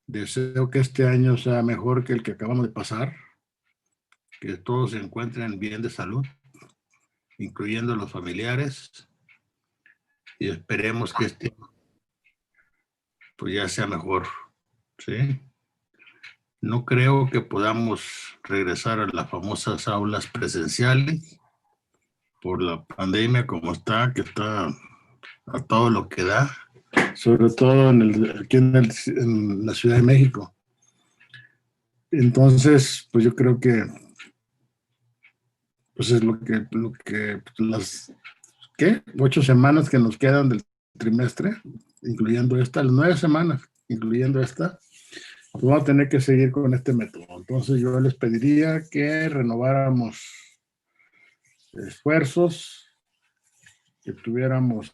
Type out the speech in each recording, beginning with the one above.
deseo que este año sea mejor que el que acabamos de pasar, que todos se encuentren bien de salud, incluyendo los familiares, y esperemos que este pues ya sea mejor, ¿sí? No creo que podamos regresar a las famosas aulas presenciales por la pandemia como está, que está a todo lo que da, sobre todo aquí en la Ciudad de México. Entonces, pues yo creo que pues es las 8 semanas que nos quedan del trimestre, incluyendo esta, las 9 semanas, incluyendo esta, pues vamos a tener que seguir con este método. Entonces yo les pediría que renováramos esfuerzos, que tuviéramos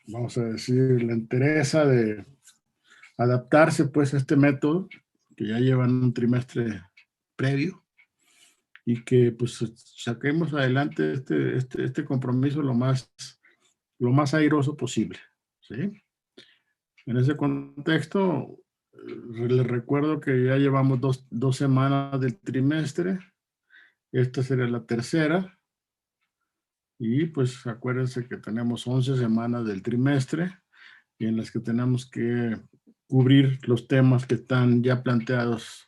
vamos a decir, la entereza de adaptarse pues a este método, que ya llevan un trimestre previo, y que pues saquemos adelante este compromiso lo más airoso posible, ¿sí? En ese contexto, les recuerdo que ya llevamos dos semanas del trimestre, esta sería la tercera, y pues acuérdense que tenemos 11 semanas del trimestre, y en las que tenemos que cubrir los temas que están ya planteados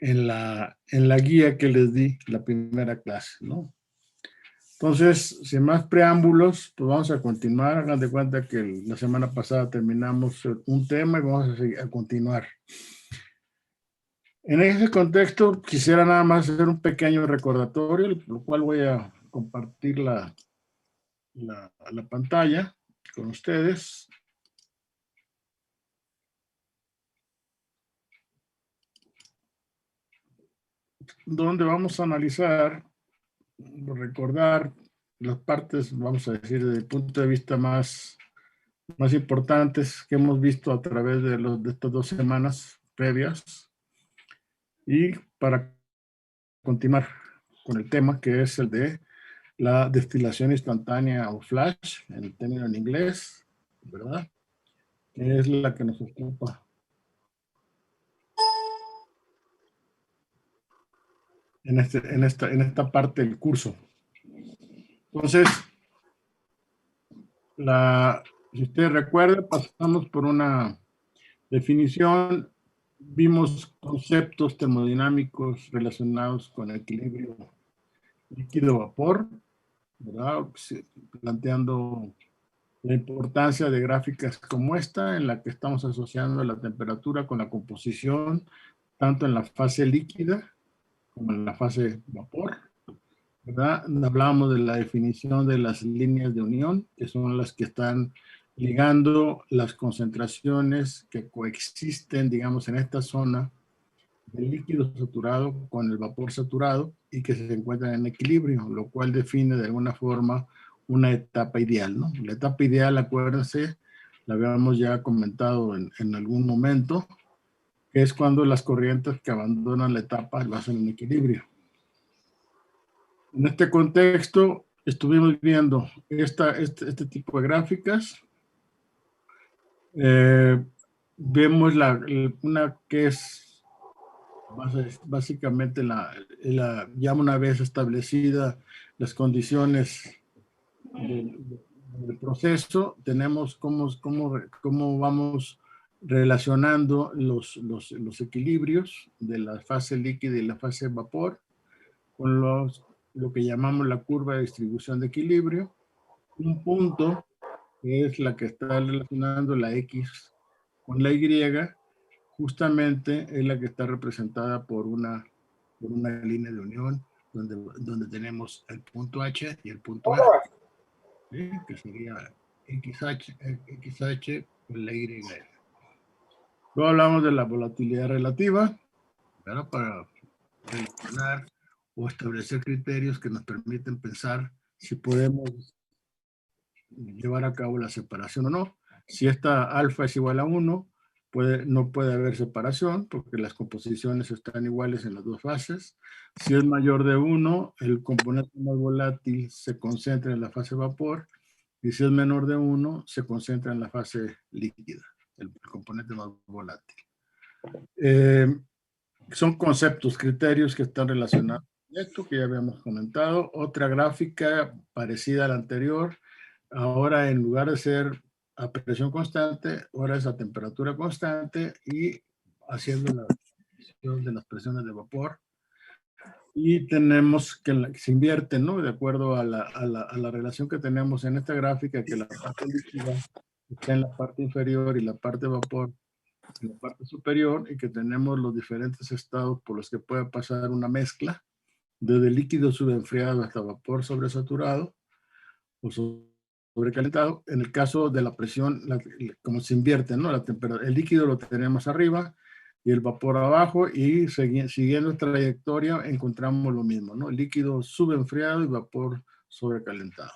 en la guía que les di la primera clase, ¿no? Entonces, sin más preámbulos, pues vamos a continuar. Hagan de cuenta que la semana pasada terminamos un tema y vamos a continuar. En ese contexto, quisiera nada más hacer un pequeño recordatorio, lo cual voy a compartir la pantalla con ustedes. Donde vamos a analizar, recordar las partes, vamos a decir, desde el punto de vista más importantes que hemos visto a través de estas 2 semanas previas, y para continuar con el tema que es el de la destilación instantánea o flash, en el término en inglés, ¿verdad? Que es la que nos ocupa en esta parte del curso. Entonces, si ustedes recuerdan, pasamos por una definición, vimos conceptos termodinámicos relacionados con el equilibrio líquido-vapor, ¿verdad? Planteando la importancia de gráficas como esta, en la que estamos asociando la temperatura con la composición, tanto en la fase líquida como en la fase vapor, ¿verdad? Hablábamos de la definición de las líneas de unión, que son las que están ligando las concentraciones que coexisten, digamos, en esta zona del líquido saturado con el vapor saturado y que se encuentran en equilibrio, lo cual define de alguna forma una etapa ideal, ¿no? La etapa ideal, acuérdense, la habíamos ya comentado en algún momento, que es cuando las corrientes que abandonan la etapa lo hacen en equilibrio. En este contexto, estuvimos viendo este tipo de gráficas. Vemos una que es básicamente ya una vez establecidas las condiciones del proceso, tenemos cómo vamos relacionando los equilibrios de la fase líquida y la fase vapor con lo que llamamos la curva de distribución de equilibrio. Un punto que es la que está relacionando la X con la Y, justamente es la que está representada por una línea de unión donde tenemos el punto H y el punto F, ¿sí? Que sería XH con la Y. Luego hablamos de la volatilidad relativa, ¿verdad? Para relacionar o establecer criterios que nos permiten pensar si podemos llevar a cabo la separación o no. Si esta alfa es igual a 1, no puede haber separación porque las composiciones están iguales en las dos fases. Si es mayor de 1, el componente más volátil se concentra en la fase vapor y si es menor de 1, se concentra en la fase líquida, el componente más volátil. Son conceptos, criterios que están relacionados con esto, que ya habíamos comentado. Otra gráfica parecida a la anterior, ahora en lugar de ser a presión constante, ahora es a temperatura constante y haciendo la medición de las presiones de vapor. Y tenemos que se invierte, ¿no? De acuerdo a la relación que tenemos en esta gráfica, que la parte líquida está en la parte inferior y la parte de vapor en la parte superior, y que tenemos los diferentes estados por los que puede pasar una mezcla, desde líquido subenfriado hasta vapor sobresaturado o sobrecalentado. En el caso de la presión, como se invierte, ¿no? La temperatura, el líquido lo tenemos arriba y el vapor abajo, y siguiendo esta trayectoria encontramos lo mismo, ¿no? Líquido subenfriado y vapor sobrecalentado.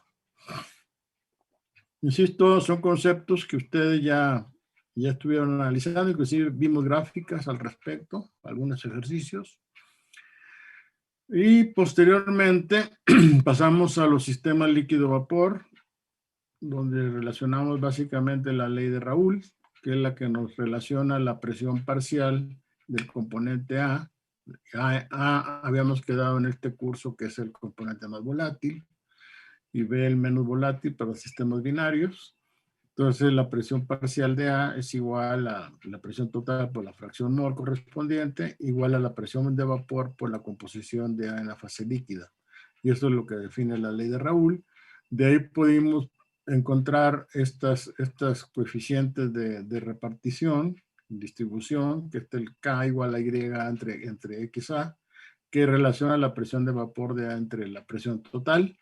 Insisto, son conceptos que ustedes ya estuvieron analizando, inclusive vimos gráficas al respecto, algunos ejercicios. Y posteriormente pasamos a los sistemas líquido-vapor, donde relacionamos básicamente la ley de Raoult, que es la que nos relaciona la presión parcial del componente A. Habíamos quedado en este curso que es el componente más volátil, y B el menos volátil para sistemas binarios. Entonces la presión parcial de A es igual a la presión total por la fracción mol correspondiente, igual a la presión de vapor por la composición de A en la fase líquida. Y eso es lo que define la ley de Raoult. De ahí pudimos encontrar estas coeficientes de repartición, distribución, que es el K igual a Y entre XA, que relaciona la presión de vapor de A entre la presión total.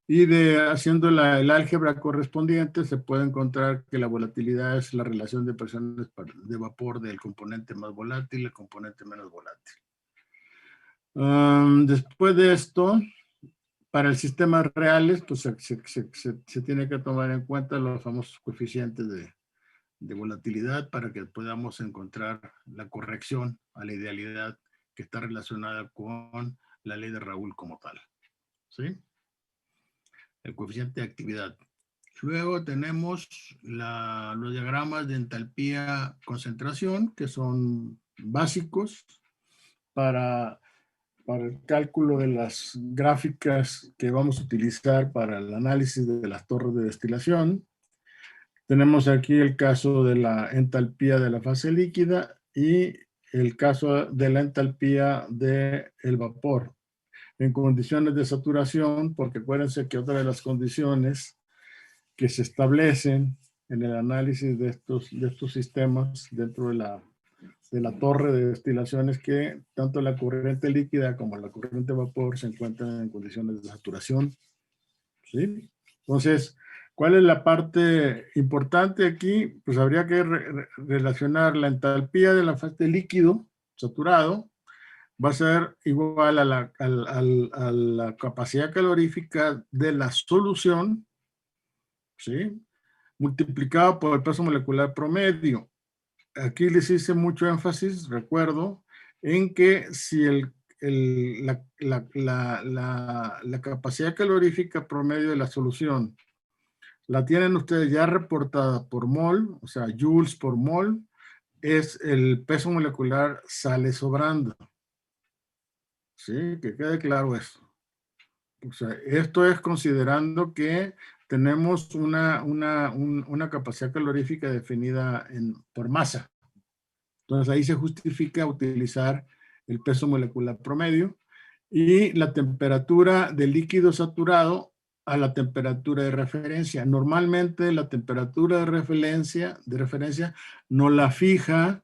Y haciendo el álgebra correspondiente, se puede encontrar que la volatilidad es la relación de presiones de vapor del componente más volátil y el componente menos volátil. Después de esto, para el sistemas reales, pues se tiene que tomar en cuenta los famosos coeficientes de volatilidad para que podamos encontrar la corrección a la idealidad que está relacionada con la ley de Raoult como tal. ¿Sí? El coeficiente de actividad. Luego tenemos los diagramas de entalpía concentración, que son básicos para el cálculo de las gráficas que vamos a utilizar para el análisis de las torres de destilación. Tenemos aquí el caso de la entalpía de la fase líquida y el caso de la entalpía del vapor en condiciones de saturación, porque acuérdense que otra de las condiciones que se establecen en el análisis de estos sistemas dentro de la torre de destilación es que tanto la corriente líquida como la corriente vapor se encuentran en condiciones de saturación. ¿Sí? Entonces, ¿cuál es la parte importante aquí? Pues habría que relacionar la entalpía de la fase líquido saturado, va a ser igual a la capacidad calorífica de la solución, ¿sí? Multiplicado por el peso molecular promedio. Aquí les hice mucho énfasis, recuerdo, en que si la capacidad calorífica promedio de la solución la tienen ustedes ya reportada por mol, o sea, joules por mol, es el peso molecular sale sobrando. Sí, que quede claro eso. O sea, esto es considerando que tenemos una capacidad calorífica definida por masa. Entonces ahí se justifica utilizar el peso molecular promedio y la temperatura del líquido saturado a la temperatura de referencia. Normalmente la temperatura de referencia no la fija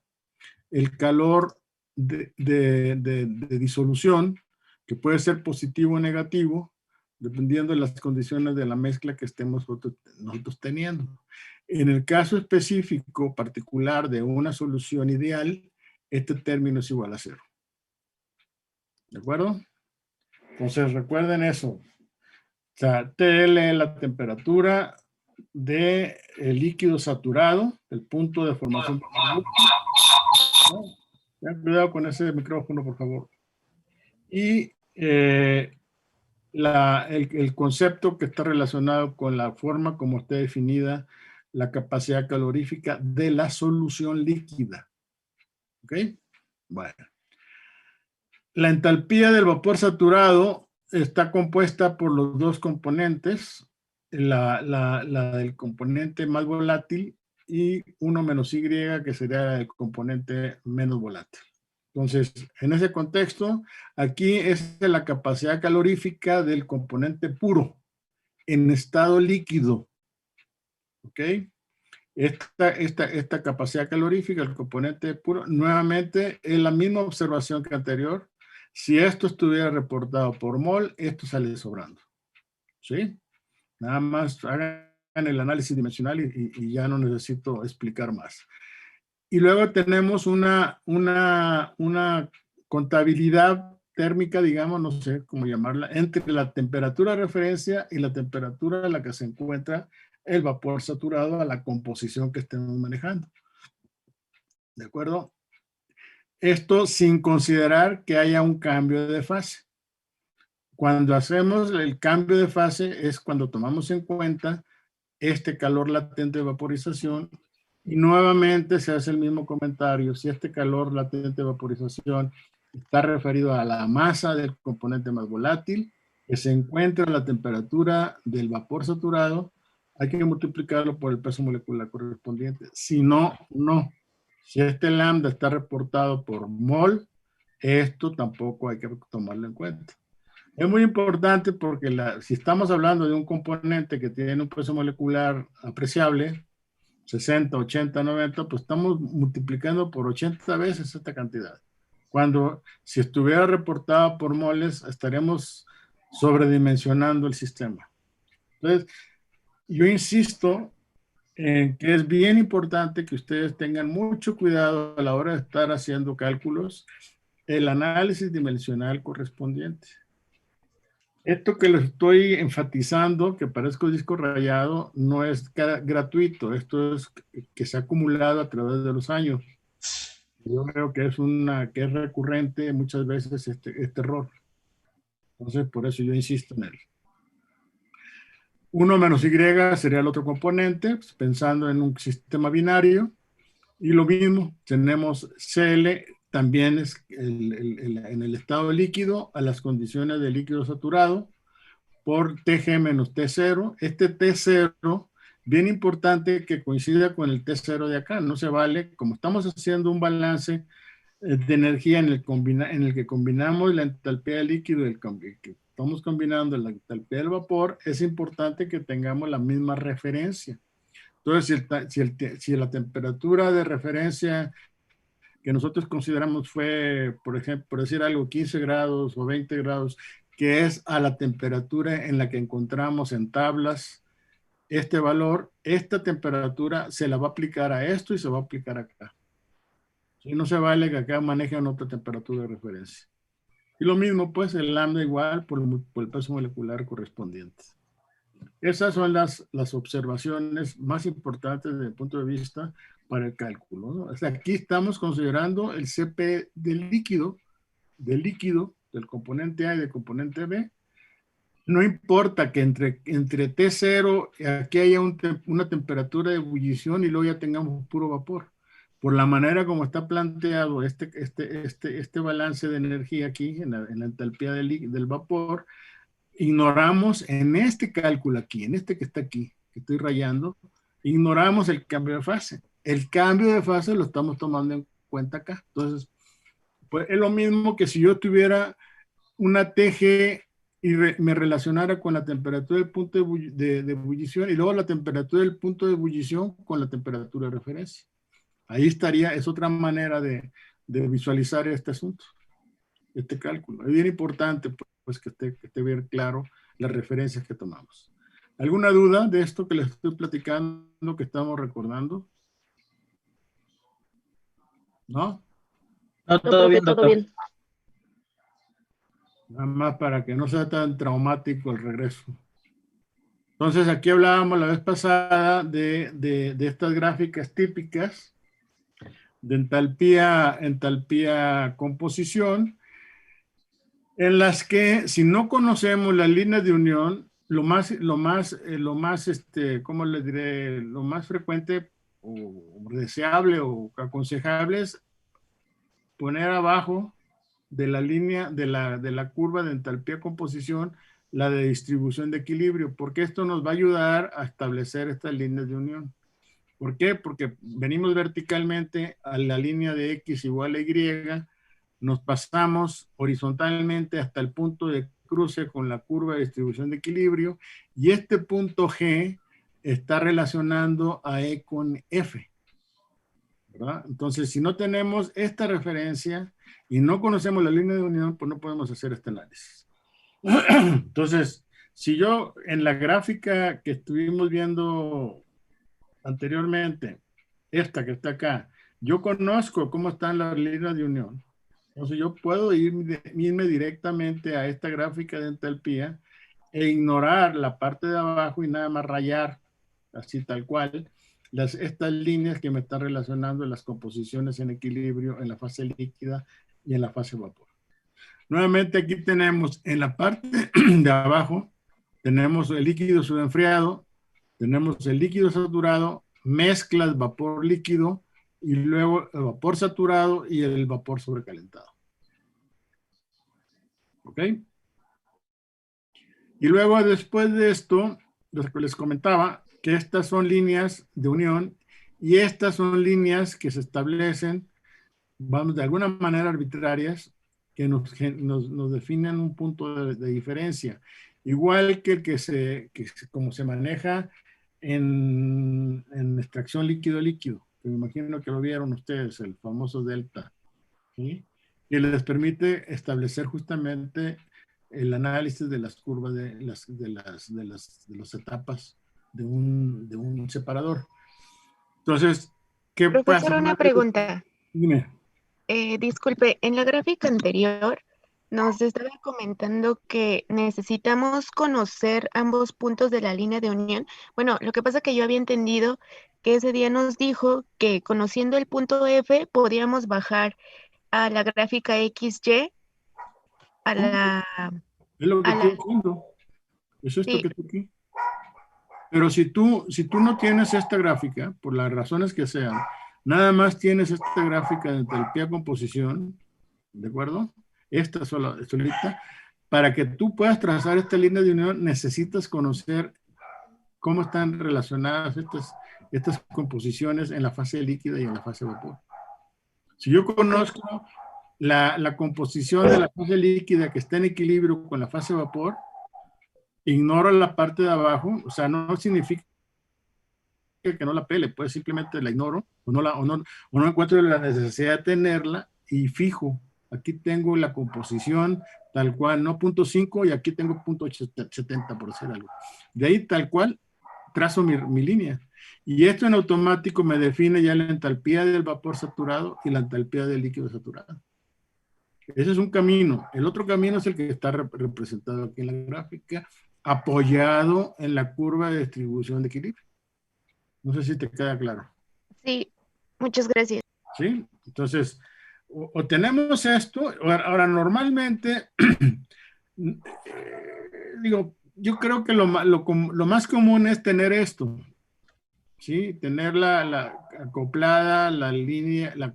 el calor de disolución, que puede ser positivo o negativo, dependiendo de las condiciones de la mezcla que estemos nosotros teniendo. En el caso específico particular de una solución ideal, este término es igual a 0. ¿De acuerdo? Entonces recuerden eso. O sea, TL es la temperatura del líquido saturado, el punto de formación de Ten cuidado con ese micrófono, por favor. Y el concepto que está relacionado con la forma como está definida la capacidad calorífica de la solución líquida. ¿Ok? Bueno. La entalpía del vapor saturado está compuesta por los dos componentes, la del componente más volátil y 1 menos Y, que sería el componente menos volátil. Entonces, en ese contexto, aquí es la capacidad calorífica del componente puro en estado líquido. ¿Ok? Esta capacidad calorífica, el componente puro, nuevamente es la misma observación que anterior. Si esto estuviera reportado por mol, esto sale sobrando. ¿Sí? Nada más hagan el análisis dimensional y ya no necesito explicar más. Y luego tenemos una contabilidad térmica, digamos, no sé cómo llamarla, entre la temperatura de referencia y la temperatura a la que se encuentra el vapor saturado a la composición que estemos manejando. ¿De acuerdo? Esto sin considerar que haya un cambio de fase. Cuando hacemos el cambio de fase es cuando tomamos en cuenta este calor latente de vaporización y nuevamente se hace el mismo comentario. Si este calor latente de vaporización está referido a la masa del componente más volátil, que se encuentra a la temperatura del vapor saturado, hay que multiplicarlo por el peso molecular correspondiente. Si no, no. Si este lambda está reportado por mol, esto tampoco hay que tomarlo en cuenta. Es muy importante porque si estamos hablando de un componente que tiene un peso molecular apreciable, 60, 80, 90, pues estamos multiplicando por 80 veces esta cantidad. Cuando si estuviera reportada por moles, estaríamos sobredimensionando el sistema. Entonces, yo insisto en que es bien importante que ustedes tengan mucho cuidado a la hora de estar haciendo cálculos, el análisis dimensional correspondiente. Esto que lo estoy enfatizando, que parezco disco rayado, no es gratuito. Esto es que se ha acumulado a través de los años. Yo creo que que es recurrente muchas veces este error. Entonces, por eso yo insisto en él. 1 menos Y sería el otro componente, pues, pensando en un sistema binario. Y lo mismo, tenemos Cl, también es en el estado líquido, a las condiciones de líquido saturado, por Tg menos T0. Este T0, bien importante que coincida con el T0 de acá. No se vale, como estamos haciendo un balance de energía en el que combinamos la entalpía del líquido y que estamos combinando la entalpía del vapor, es importante que tengamos la misma referencia. Entonces, si la temperatura de referencia que nosotros consideramos fue, por ejemplo, por decir algo, 15 grados o 20 grados, que es a la temperatura en la que encontramos en tablas este valor, esta temperatura se la va a aplicar a esto y se va a aplicar acá. Y no se vale que acá manejen otra temperatura de referencia. Y lo mismo, pues, el lambda igual por el peso molecular correspondiente. Esas son las observaciones más importantes desde el punto de vista para el cálculo, ¿no? O sea, aquí estamos considerando el CP del líquido, del componente A y del componente B. No importa que entre T0 aquí haya una temperatura de ebullición y luego ya tengamos puro vapor. Por la manera como está planteado este balance de energía aquí en la entalpía del vapor, ignoramos en este cálculo aquí, en este que está aquí, que estoy rayando, ignoramos el cambio de fase. El cambio de fase lo estamos tomando en cuenta acá. Entonces, pues es lo mismo que si yo tuviera una TG y me relacionara con la temperatura del punto de ebullición y luego la temperatura del punto de ebullición con la temperatura de referencia. Ahí estaría, es otra manera de visualizar este asunto, este cálculo. Es bien importante pues que esté bien claro las referencias que tomamos. ¿Alguna duda de esto que les estoy platicando, que estamos recordando? ¿No? No, No, todo profe, bien, todo doctor. bien. Nada más para que no sea tan traumático el regreso. Entonces, aquí hablábamos la vez pasada de estas gráficas típicas de entalpía composición. En las que si no conocemos las líneas de unión, ¿cómo le diré? Lo más frecuente o deseable o aconsejable es poner abajo de la línea de la curva de entalpía composición la de distribución de equilibrio, porque esto nos va a ayudar a establecer estas líneas de unión. ¿Por qué? Porque venimos verticalmente a la línea de X igual a Y, nos pasamos horizontalmente hasta el punto de cruce con la curva de distribución de equilibrio y este punto G está relacionando a E con F, ¿verdad? Entonces, si no tenemos esta referencia y no conocemos la línea de unión, pues no podemos hacer este análisis. Entonces, si yo en la gráfica que estuvimos viendo anteriormente, esta que está acá, yo conozco cómo están las líneas de unión. Entonces yo puedo irme directamente a esta gráfica de entalpía e ignorar la parte de abajo y nada más rayar, así tal cual, estas líneas que me están relacionando las composiciones en equilibrio en la fase líquida y en la fase vapor. Nuevamente aquí tenemos en la parte de abajo, tenemos el líquido subenfriado, tenemos el líquido saturado, mezclas vapor líquido y luego el vapor saturado y el vapor sobrecalentado. ¿Ok? Y luego después de esto, les comentaba que estas son líneas de unión y estas son líneas que se establecen, vamos, de alguna manera arbitrarias, que nos definen un punto de diferencia. Igual que el como se maneja en extracción líquido-líquido, que me imagino que lo vieron ustedes, el famoso delta, ¿sí? Que les permite establecer justamente el análisis de las curvas de las etapas de un separador. Entonces, ¿qué pasa? Profesor, una pregunta. Dime. Disculpe, en la gráfica anterior nos estaba comentando que necesitamos conocer ambos puntos de la línea de unión. Bueno, lo que pasa es que yo había entendido que ese día nos dijo que conociendo el punto F podíamos bajar a la gráfica XY, a la, Es lo que a estoy la, haciendo. Es esto sí, que está aquí. Pero si tú no tienes esta gráfica, por las razones que sean, nada más tienes esta gráfica de entalpía composición, ¿de acuerdo? Esta solita. Para que tú puedas trazar esta línea de unión, necesitas conocer cómo están relacionadas estas composiciones en la fase líquida y en la fase vapor. Si yo ok. conozco la composición de la fase líquida que está en equilibrio con la fase vapor, ignoro la parte de abajo, o sea, no significa que no la pele, pues simplemente la ignoro o no encuentro la necesidad de tenerla y fijo, aquí tengo la composición tal cual, no punto 5 y aquí tengo punto 70 por hacer algo. De ahí tal cual trazo mi línea. Y esto en automático me define ya la entalpía del vapor saturado y la entalpía del líquido saturado. Ese es un camino. El otro camino es el que está representado aquí en la gráfica, apoyado en la curva de distribución de equilibrio. No sé si te queda claro. Sí, muchas gracias. ¿Sí? Entonces, o tenemos esto, ahora normalmente, digo, yo creo que lo más común es tener esto, ¿sí? Tener la acoplada, la línea, la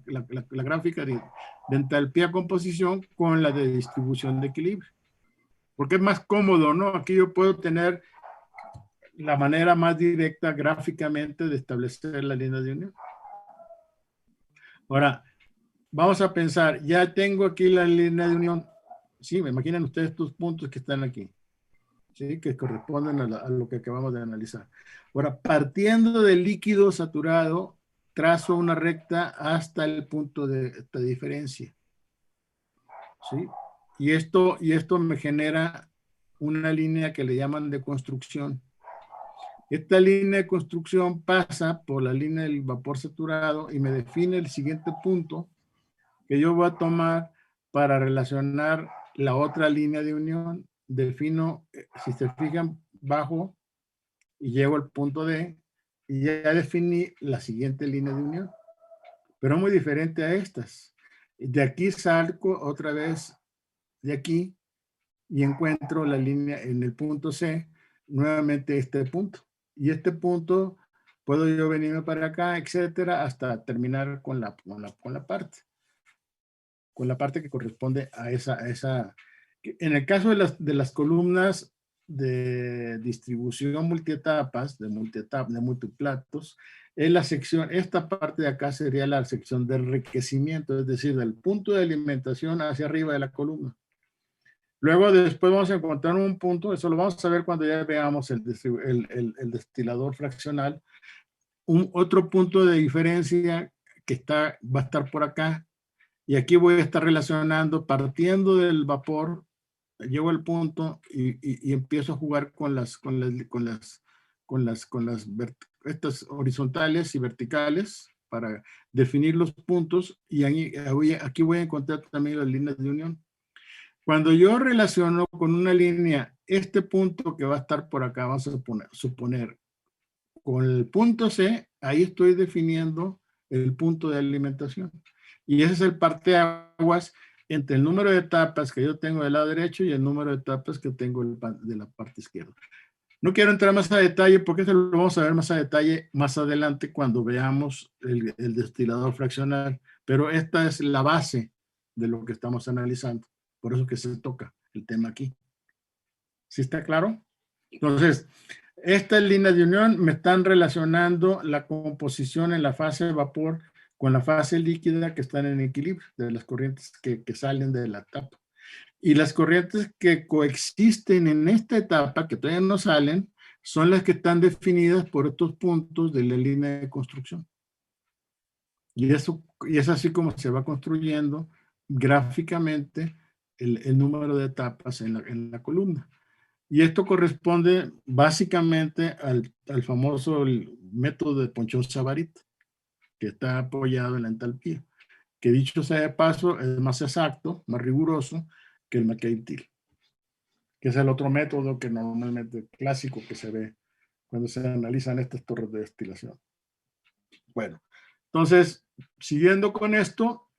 gráfica de entalpía composición con la de distribución de equilibrio. Porque es más cómodo, ¿no? Aquí yo puedo tener la manera más directa gráficamente de establecer la línea de unión. Ahora, vamos a pensar, ya tengo aquí la línea de unión. Sí, me imaginan ustedes estos puntos que están aquí, ¿sí? Que corresponden a lo que acabamos de analizar. Ahora, partiendo del líquido saturado, trazo una recta hasta el punto de esta diferencia, ¿sí? Y esto me genera una línea que le llaman de construcción. Esta línea de construcción pasa por la línea del vapor saturado y me define el siguiente punto que yo voy a tomar para relacionar la otra línea de unión. Defino, si se fijan, bajo y llego al punto D y ya definí la siguiente línea de unión, pero muy diferente a estas. De aquí salgo otra vez de aquí y encuentro la línea en el punto C, nuevamente este punto. Y este punto puedo yo venirme para acá, etcétera, hasta terminar con la parte que corresponde a esa. En el caso de las columnas de distribución multietapas, de multiplatos, es la sección, esta parte de acá sería la sección de enriquecimiento, es decir, del punto de alimentación hacia arriba de la columna. Luego después vamos a encontrar un punto, eso lo vamos a ver cuando ya veamos el destilador fraccional, otro punto de diferencia que va a estar por acá, y aquí voy a estar relacionando, partiendo del vapor, llego al punto y empiezo a jugar con estas horizontales y verticales para definir los puntos, y aquí voy a encontrar también las líneas de unión. Cuando yo relaciono con una línea este punto que va a estar por acá, vamos a suponer con el punto C, ahí estoy definiendo el punto de alimentación. Y ese es el parteaguas entre el número de etapas que yo tengo del lado derecho y el número de etapas que tengo de la parte izquierda. No quiero entrar más a detalle porque esto lo vamos a ver más a detalle más adelante cuando veamos el destilador fraccional, pero esta es la base de lo que estamos analizando. Por eso que se toca el tema aquí. ¿Sí está claro? Entonces, estas líneas de unión me están relacionando la composición en la fase de vapor con la fase líquida que están en equilibrio de las corrientes que salen de la etapa. Y las corrientes que coexisten en esta etapa, que todavía no salen, son las que están definidas por estos puntos de la línea de construcción. Y es así como se va construyendo gráficamente el número de etapas en la columna. Y esto corresponde básicamente al famoso método de Ponchon-Savarit, que está apoyado en la entalpía, que dicho sea de paso es más exacto, más riguroso que el McCabe-Thiele, que es el otro método que normalmente clásico que se ve cuando se analizan estas torres de destilación. Bueno, entonces, siguiendo con esto,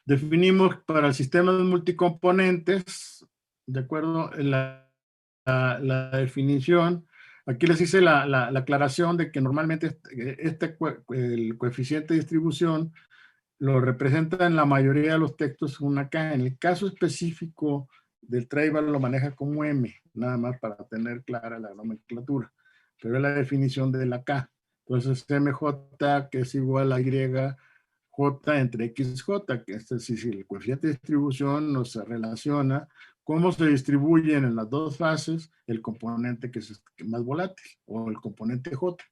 definimos para el sistema de multicomponentes, de acuerdo en la definición, aquí les hice la aclaración de que normalmente el coeficiente de distribución lo representa en la mayoría de los textos una K. En el caso específico del Treiber lo maneja como M, nada más para tener clara la nomenclatura, pero es la definición de la K. Entonces MJ, que es igual a YJ entre XJ, que es decir, el coeficiente de distribución nos relaciona cómo se distribuyen en las dos fases el componente que es más volátil, o el componente J,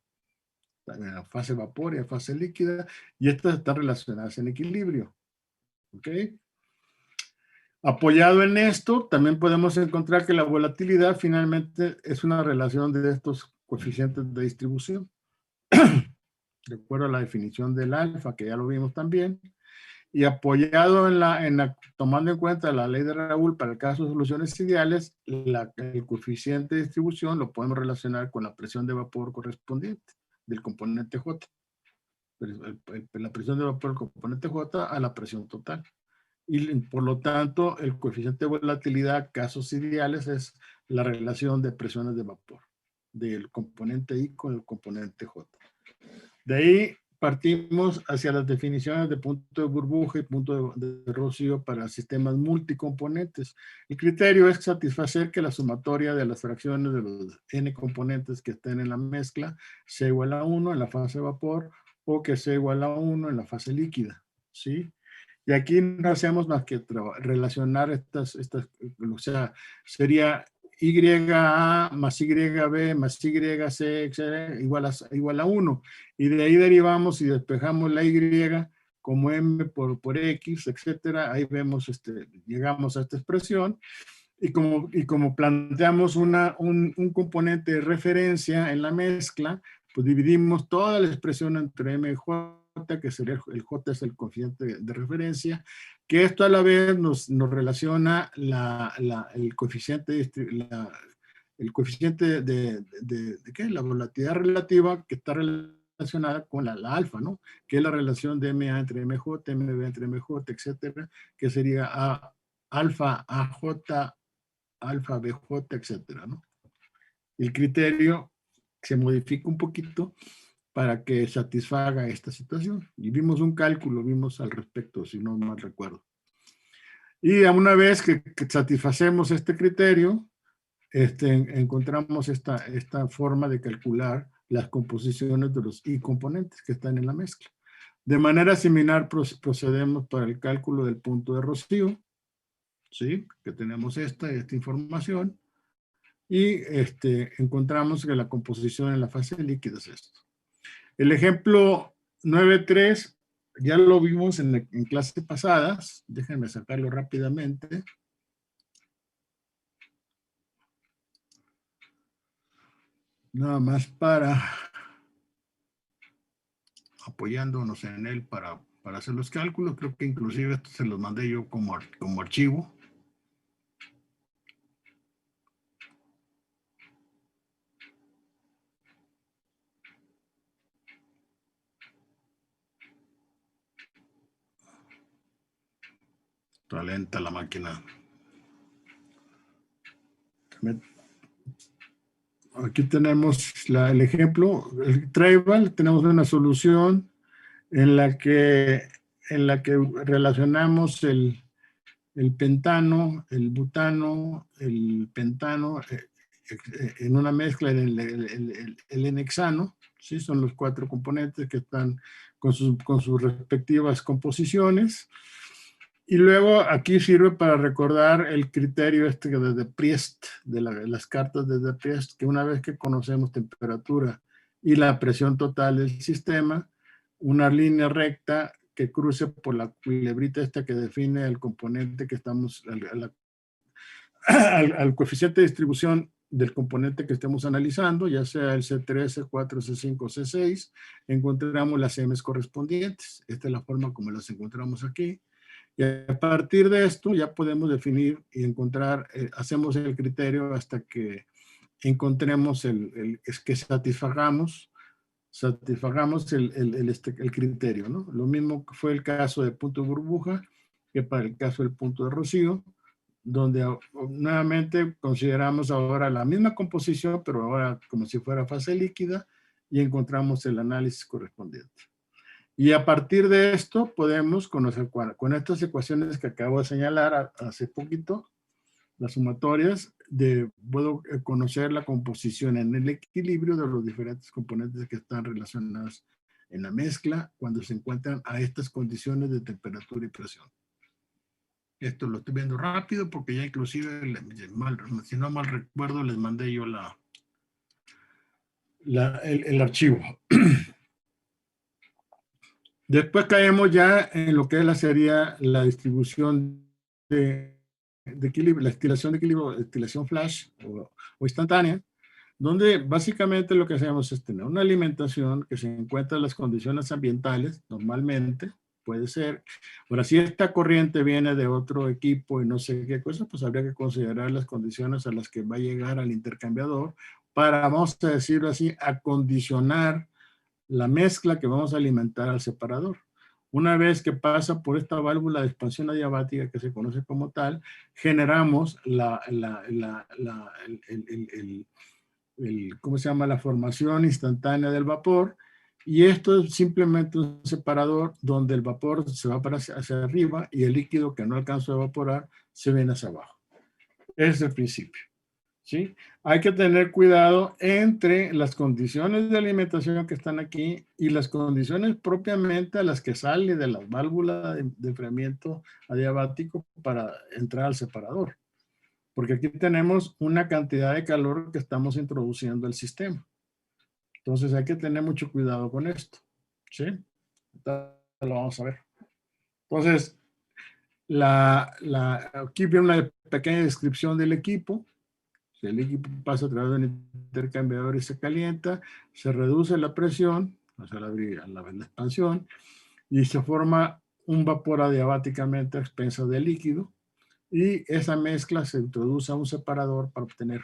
en la fase vapor y en fase líquida, y estas están relacionadas en equilibrio. ¿Ok? Apoyado en esto, también podemos encontrar que la volatilidad finalmente es una relación de estos coeficientes de distribución. De acuerdo a la definición del alfa, que ya lo vimos también, y apoyado tomando en cuenta la ley de Raoult para el caso de soluciones ideales, el coeficiente de distribución lo podemos relacionar con la presión de vapor correspondiente del componente J. La presión de vapor del componente J a la presión total. Y por lo tanto, el coeficiente de volatilidad, casos ideales, es la relación de presiones de vapor del componente I con el componente J. De ahí partimos hacia las definiciones de punto de burbuja y punto de rocío para sistemas multicomponentes. El criterio es satisfacer que la sumatoria de las fracciones de los n componentes que estén en la mezcla sea igual a 1 en la fase de vapor o que sea igual a 1 en la fase líquida, ¿sí? Y aquí no hacemos más que relacionar estas, o sea, sería YA más YB más YC, etcétera, igual a 1. Y de ahí derivamos y despejamos la Y como M por X, etcétera. Ahí vemos, llegamos a esta expresión. Y como planteamos un componente de referencia en la mezcla, pues dividimos toda la expresión entre M y J, que sería el J es el coeficiente de referencia, que esto a la vez nos relaciona el coeficiente de ¿qué? La volatilidad relativa que está relacionada con la alfa, ¿no? Que es la relación de MA entre MJ, MB entre MJ, etcétera, que sería A alfa AJ, alfa BJ, etcétera, ¿no? El criterio se modifica un poquito para que satisfaga esta situación. Y vimos un cálculo, vimos al respecto, si no mal recuerdo. Y una vez que satisfacemos este criterio, encontramos esta forma de calcular las composiciones de los I componentes que están en la mezcla. De manera similar procedemos para el cálculo del punto de rocío, ¿sí? Que tenemos esta información, y encontramos que la composición en la fase líquida es esto. El ejemplo 9.3 ya lo vimos en clases pasadas. Déjenme sacarlo rápidamente. Nada más para apoyándonos en él para hacer los cálculos. Creo que inclusive esto se los mandé yo como archivo. Está lenta la máquina. Aquí tenemos el ejemplo, el Tribal. Tenemos una solución en la que relacionamos el pentano, el butano, el pentano en una mezcla en el N-hexano, ¿sí? Son los 4 componentes que están con sus respectivas composiciones. Y luego aquí sirve para recordar el criterio de Priest, de las cartas de Priest, que una vez que conocemos temperatura y la presión total del sistema, una línea recta que cruce por la culebrita esta que define el componente que estamos, al coeficiente de distribución del componente que estemos analizando, ya sea el C3, C4, C5, C6, encontramos las M's correspondientes. Esta es la forma como las encontramos aquí. Y a partir de esto ya podemos definir y encontrar, hacemos el criterio hasta que encontremos que satisfagamos el criterio, ¿no? Lo mismo que fue el caso de punto de burbuja que para el caso del punto de rocío, donde nuevamente consideramos ahora la misma composición, pero ahora como si fuera fase líquida, y encontramos el análisis correspondiente. Y a partir de esto podemos conocer con estas ecuaciones que acabo de señalar hace poquito, las sumatorias, puedo conocer la composición en el equilibrio de los diferentes componentes que están relacionados en la mezcla cuando se encuentran a estas condiciones de temperatura y presión. Esto lo estoy viendo rápido porque ya inclusive, si no mal recuerdo, les mandé yo el archivo. Después caemos ya en lo que sería la distribución de equilibrio, la estilación de equilibrio, estilación flash o instantánea, donde básicamente lo que hacemos es tener una alimentación que se encuentra en las condiciones ambientales, normalmente, puede ser. Ahora, si esta corriente viene de otro equipo y no sé qué cosa, pues habría que considerar las condiciones a las que va a llegar al intercambiador para, vamos a decirlo así, acondicionar la mezcla que vamos a alimentar al separador. Una vez que pasa por esta válvula de expansión adiabática que se conoce como tal, generamos ¿cómo se llama? La formación instantánea del vapor, y esto es simplemente un separador donde el vapor se va hacia arriba y el líquido que no alcanzó a evaporar se viene hacia abajo. Ese es el principio. ¿Sí? Hay que tener cuidado entre las condiciones de alimentación que están aquí y las condiciones propiamente a las que sale de las válvulas de enfriamiento adiabático para entrar al separador. Porque aquí tenemos una cantidad de calor que estamos introduciendo al sistema. Entonces hay que tener mucho cuidado con esto. ¿Sí? Entonces, lo vamos a ver. Entonces, aquí viene una pequeña descripción del equipo. El equipo pasa a través de un intercambiador y se calienta, se reduce la presión, o sea, la expansión, y se forma un vapor adiabáticamente a expensas del líquido, y esa mezcla se introduce a un separador para obtener.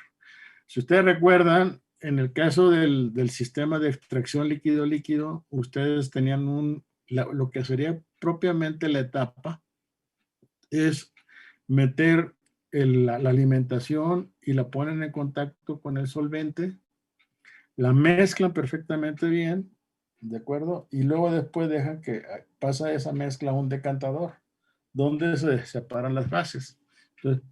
Si ustedes recuerdan, en el caso del sistema de extracción líquido-líquido, ustedes tenían lo que sería propiamente la etapa, es meter la alimentación y la ponen en contacto con el solvente, la mezclan perfectamente bien, ¿de acuerdo? Y luego después dejan que pasa esa mezcla a un decantador, donde se separan las fases. Entonces,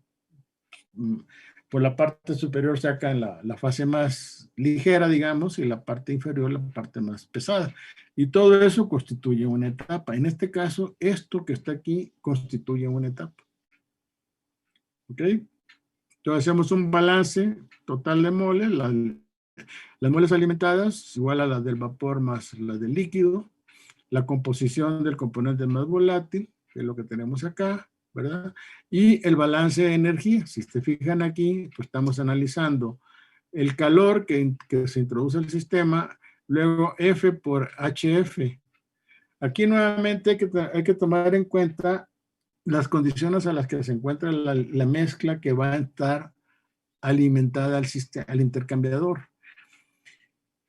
por la parte superior sacan la fase más ligera, digamos, y la parte inferior la parte más pesada. Y todo eso constituye una etapa. En este caso, esto que está aquí constituye una etapa. ¿Ok? Entonces hacemos un balance total de moles. Las moles alimentadas igual a las del vapor más las del líquido. La composición del componente más volátil, que es lo que tenemos acá, ¿verdad? Y el balance de energía. Si se fijan aquí, pues estamos analizando el calor que se introduce al sistema, luego F por HF. Aquí nuevamente hay que tomar en cuenta las condiciones a las que se encuentra la mezcla que va a estar alimentada al intercambiador.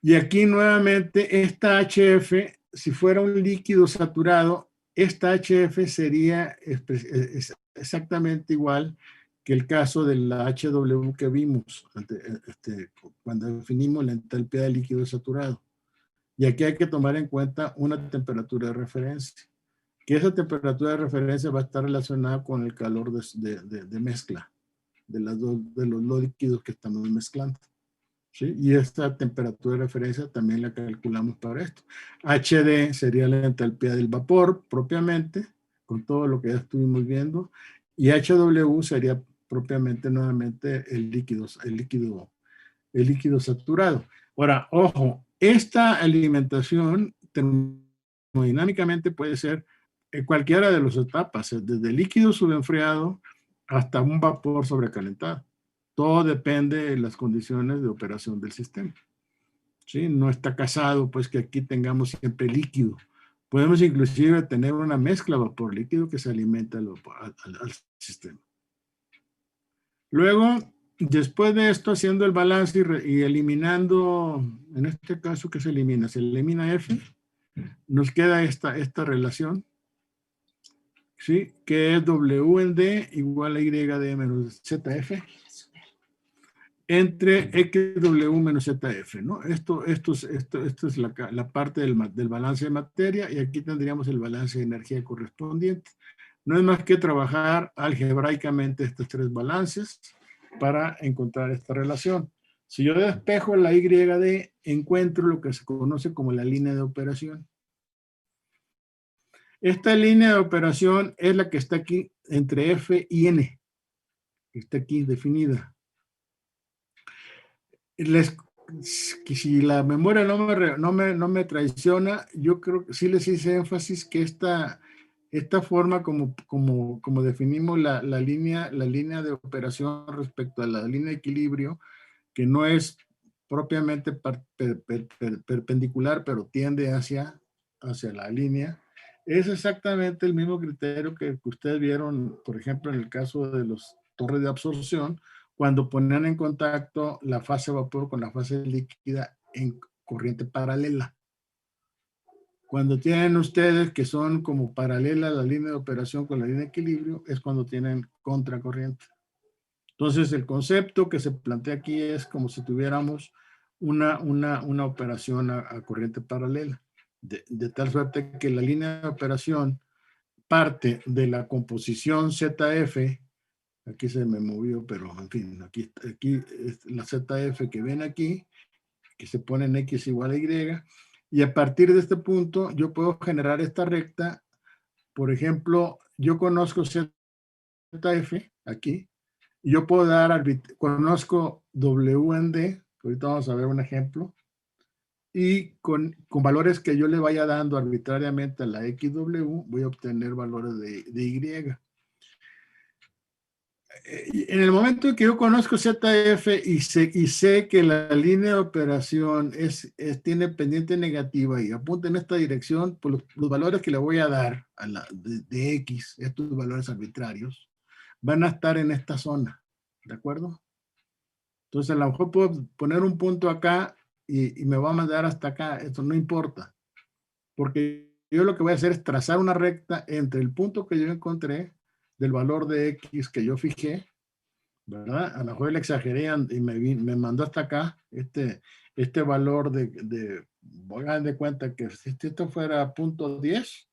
Y aquí nuevamente esta HF, si fuera un líquido saturado, esta HF sería exactamente igual que el caso de la HW que vimos cuando definimos la entalpía del líquido saturado. Y aquí hay que tomar en cuenta una temperatura de referencia, que esa temperatura de referencia va a estar relacionada con el calor de mezcla de los dos líquidos que estamos mezclando. ¿Sí? Y esta temperatura de referencia también la calculamos para esto. HD sería la entalpía del vapor propiamente, con todo lo que ya estuvimos viendo, y HW sería propiamente nuevamente el líquido saturado. Ahora, ojo, esta alimentación termodinámicamente puede ser en cualquiera de las etapas, desde líquido subenfriado hasta un vapor sobrecalentado. Todo depende de las condiciones de operación del sistema. ¿Sí? No está casado, pues, que aquí tengamos siempre líquido. Podemos inclusive tener una mezcla vapor-líquido que se alimenta al sistema. Luego, después de esto, haciendo el balance y eliminando, en este caso, ¿qué se elimina? Se elimina F, nos queda esta relación, ¿sí? Que es W en D igual a Y de menos ZF entre XW menos ZF, ¿no? Esto es la parte del balance de materia, y aquí tendríamos el balance de energía correspondiente. No es más que trabajar algebraicamente estos tres balances para encontrar esta relación. Si yo despejo la YD, encuentro lo que se conoce como la línea de operación. Esta línea de operación es la que está aquí entre F y N, que está aquí definida. Si la memoria no me traiciona, yo creo que sí les hice énfasis que esta forma como definimos la línea de operación respecto a la línea de equilibrio, que no es propiamente perpendicular, pero tiende hacia la línea, es exactamente el mismo criterio que ustedes vieron, por ejemplo, en el caso de los torres de absorción, cuando ponían en contacto la fase vapor con la fase líquida en corriente paralela. Cuando tienen ustedes que son como paralela la línea de operación con la línea de equilibrio, es cuando tienen contracorriente. Entonces, el concepto que se plantea aquí es como si tuviéramos una operación a corriente paralela, de tal suerte que la línea de operación parte de la composición ZF. Aquí se me movió, pero en fin, aquí es la ZF que ven aquí, que se pone en X igual a Y, y a partir de este punto yo puedo generar esta recta. Por ejemplo, yo conozco ZF aquí, y yo puedo conozco W en D, que ahorita vamos a ver un ejemplo, y con valores que yo le vaya dando arbitrariamente a la XW, voy a obtener valores de Y. En el momento en que yo conozco ZF y sé que la línea de operación tiene pendiente negativa y apunta en esta dirección, pues los valores que le voy a dar a de X, estos valores arbitrarios, van a estar en esta zona, ¿de acuerdo? Entonces a lo mejor puedo poner un punto acá y me va a mandar hasta acá, esto no importa, porque yo lo que voy a hacer es trazar una recta entre el punto que yo encontré, del valor de X que yo fijé, ¿verdad? A lo mejor le exageré y me mandó hasta acá este valor voy a dar de cuenta que si esto fuera punto 10,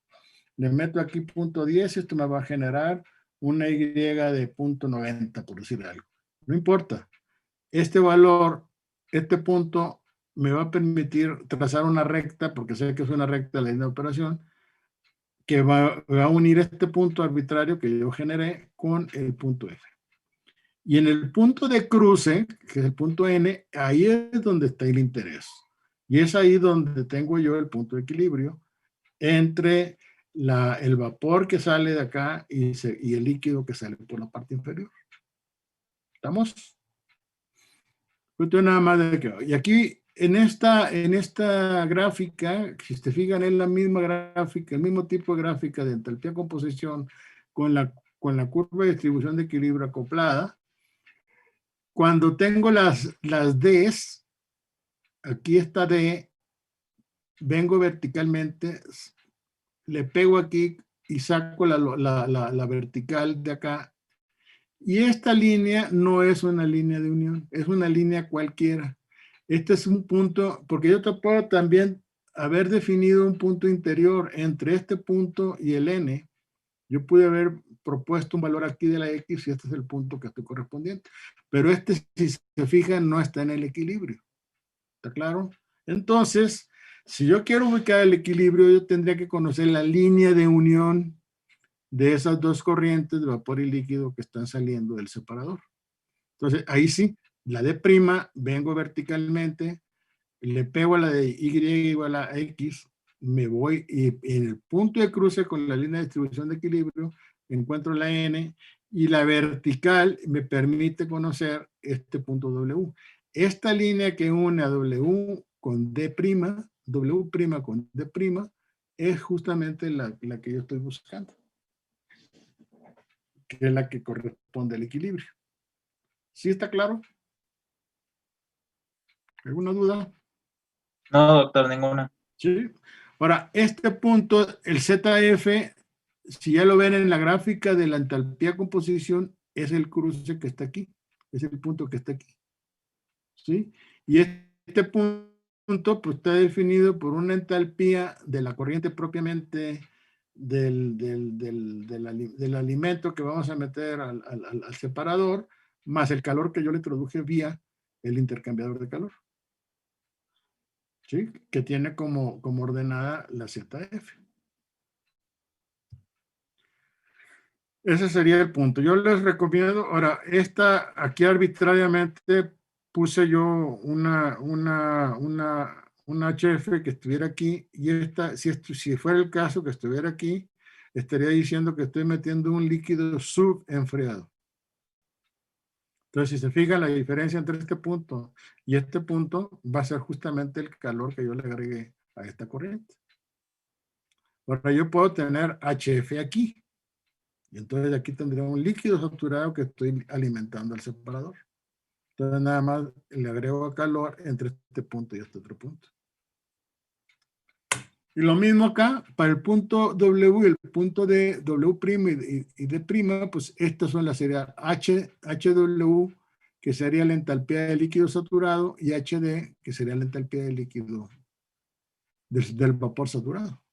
le meto aquí punto 10 y esto me va a generar una Y de punto 90, por decir algo. No importa. Este valor, este punto, me va a permitir trazar una recta, porque sé que es una recta la línea de operación, que va a unir este punto arbitrario que yo generé con el punto F. Y en el punto de cruce, que es el punto N, ahí es donde está el interés. Y es ahí donde tengo yo el punto de equilibrio entre el vapor que sale de acá y el líquido que sale por la parte inferior. ¿Estamos? Esto nada más de que, y aquí en esta gráfica, si te fijan, es la misma gráfica, el mismo tipo de gráfica de entalpía composición con la curva de distribución de equilibrio acoplada. Cuando tengo las Ds, aquí está D, vengo verticalmente, le pego aquí y saco la vertical de acá. Y esta línea no es una línea de unión, es una línea cualquiera. Este es un punto, porque yo te puedo también haber definido un punto interior entre este punto y el N. Yo pude haber propuesto un valor aquí de la X y este es el punto que estoy correspondiente. Pero este, si se fijan, no está en el equilibrio. ¿Está claro? Entonces, si yo quiero ubicar el equilibrio, yo tendría que conocer la línea de unión de esas dos corrientes de vapor y líquido que están saliendo del separador. Entonces, ahí sí, la D', vengo verticalmente, le pego a la de Y igual a X, me voy y en el punto de cruce con la línea de distribución de equilibrio encuentro la N y la vertical me permite conocer este punto W. Esta línea que une a W con D', W' con D', es justamente la que yo estoy buscando, que es la que corresponde al equilibrio. ¿Sí está claro? ¿Alguna duda? No, doctor, ninguna. Sí. Ahora, este punto, el ZF, si ya lo ven en la gráfica de la entalpía composición, es el cruce que está aquí. Es el punto que está aquí. ¿Sí? Y este punto pues, está definido por una entalpía de la corriente propiamente del alimento que vamos a meter al separador, más el calor que yo le introduje vía el intercambiador de calor. ¿Sí? Que tiene como ordenada la ZF. Ese sería el punto. Yo les recomiendo, ahora, aquí arbitrariamente puse yo una HF que estuviera aquí, y si fuera el caso que estuviera aquí, estaría diciendo que estoy metiendo un líquido subenfriado. Entonces, si se fijan, la diferencia entre este punto y este punto va a ser justamente el calor que yo le agregué a esta corriente. Ahora, yo puedo tener HF aquí. Y entonces aquí tendría un líquido saturado que estoy alimentando al separador. Entonces nada más le agrego calor entre este punto y este otro punto. Y lo mismo acá, para el punto W y el punto de W' y D', pues estas son las series HW, que sería la entalpía del líquido saturado, y HD, que sería la entalpía del líquido del vapor saturado.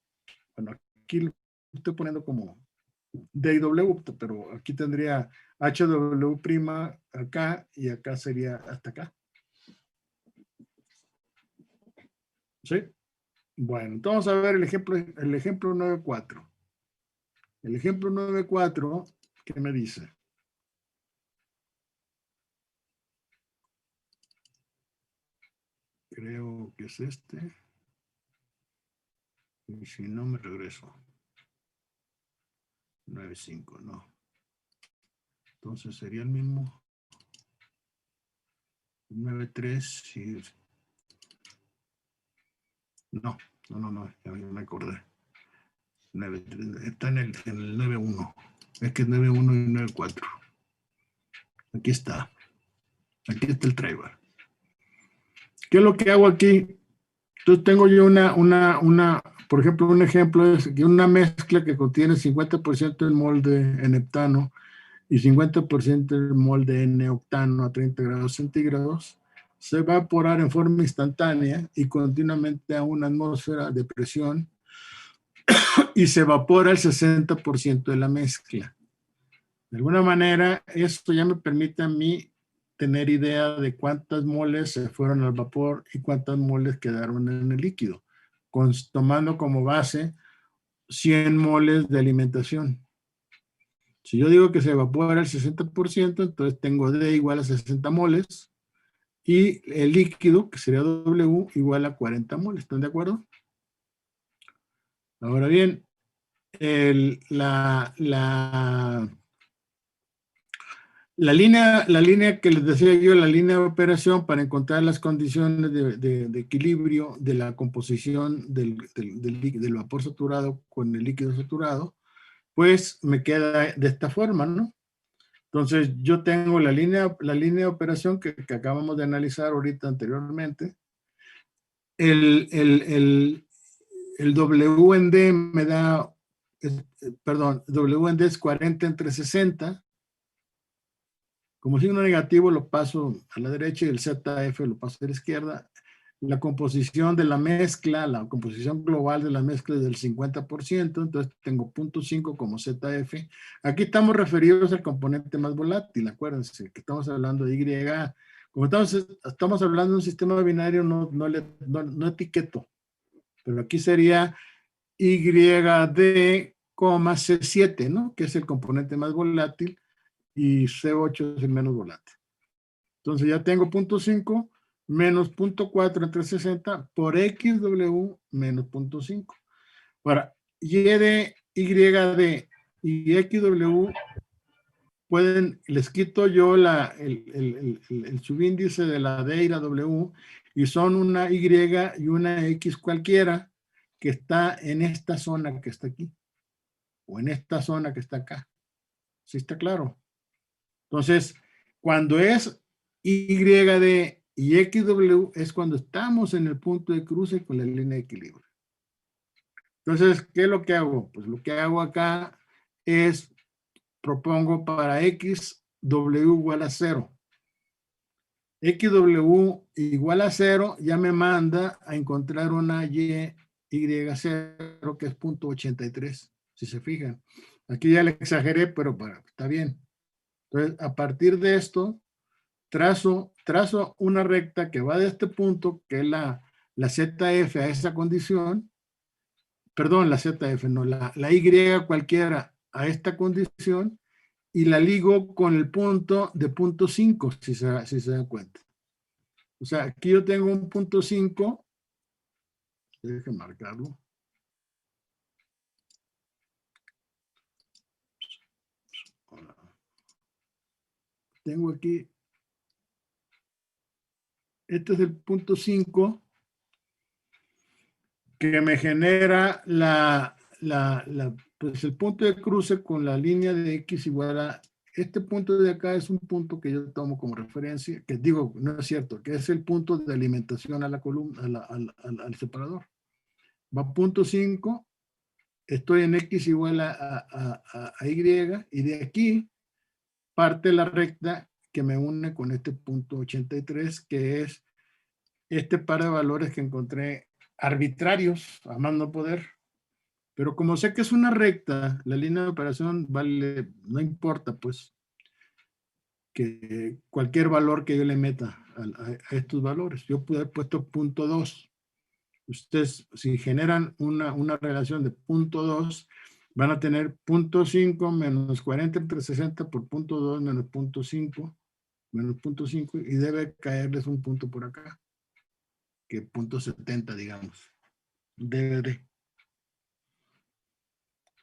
Bueno, aquí lo estoy poniendo como DW, pero aquí tendría HW' acá y acá sería hasta acá. ¿Sí? Bueno, entonces vamos a ver el ejemplo 9.4. El ejemplo 9.4, ¿qué me dice? Creo que es este. Y si no, me regreso. 9.5, no. Entonces sería el mismo. 9.3, sí. No, ya me acordé. 9.3, está en el 9.1. Es que es 9.1 y 9.4. Aquí está. Aquí está el driver. ¿Qué es lo que hago aquí? Entonces tengo yo por ejemplo, un ejemplo es que una mezcla que contiene 50% en molde en heptano y 50% en molde en octano a 30 grados centígrados, se va a evaporar en forma instantánea y continuamente a una atmósfera de presión y se evapora el 60% de la mezcla. De alguna manera, esto ya me permite a mí tener idea de cuántas moles se fueron al vapor y cuántas moles quedaron en el líquido, tomando como base 100 moles de alimentación. Si yo digo que se evapora el 60%, entonces tengo D igual a 60 moles y el líquido, que sería W, igual a 40 moles. ¿Están de acuerdo? Ahora bien, la línea que les decía yo, la línea de operación para encontrar las condiciones de equilibrio de la composición del vapor saturado con el líquido saturado, pues me queda de esta forma, ¿no? Entonces, yo tengo la línea de operación que acabamos de analizar ahorita anteriormente. El W en D me da, perdón, W en D es 40 entre 60. Como signo negativo lo paso a la derecha y el ZF lo paso a la izquierda. La composición de la mezcla, la composición global de la mezcla es del 50%, entonces tengo 0.5 como ZF. Aquí estamos referidos al componente más volátil, acuérdense que estamos hablando de Y. Como estamos hablando de un sistema binario, no etiqueto, pero aquí sería YD, C7, ¿no? Que es el componente más volátil y C8 es el menos volátil. Entonces ya tengo 0.5 menos 0.4 entre 60 por XW menos 0.5. Ahora, YD y XW les quito yo el subíndice de la D y la W y son una Y y una X cualquiera que está en esta zona que está aquí o en esta zona que está acá. ¿Sí está claro? Entonces, cuando es YD y XW es cuando estamos en el punto de cruce con la línea de equilibrio. Entonces, ¿qué es lo que hago? Pues lo que hago acá es, propongo para X, W igual a 0. XW igual a 0 ya me manda a encontrar una Y0 que es 0.83, si se fijan. Aquí ya le exageré, pero está bien. Entonces, a partir de esto, trazo una recta que va de este punto, que es la ZF a esa condición, perdón, la ZF, no, la Y cualquiera a esta condición, y la ligo con el punto de 0.5, si se dan cuenta. O sea, aquí yo tengo un 0.5, déjenme marcarlo. Tengo aquí, este es el 0.5 que me genera pues el punto de cruce con la línea de X igual a, este punto de acá es un punto que yo tomo como referencia, que digo, no es cierto, que es el punto de alimentación a la columna, al separador. Va 0.5, estoy en X igual a Y, y de aquí parte la recta que me une con este punto 83, que es este par de valores que encontré arbitrarios, a más no poder. Pero como sé que es una recta, la línea de operación vale, no importa, pues, que cualquier valor que yo le meta a estos valores. Yo pude haber puesto 0.2. Ustedes, si generan una relación de 0.2, van a tener 0.5 menos 40 entre 60 por 0.2 menos 0.5, menos 0.5, y debe caerles un punto por acá, que 0.70, digamos. Debe.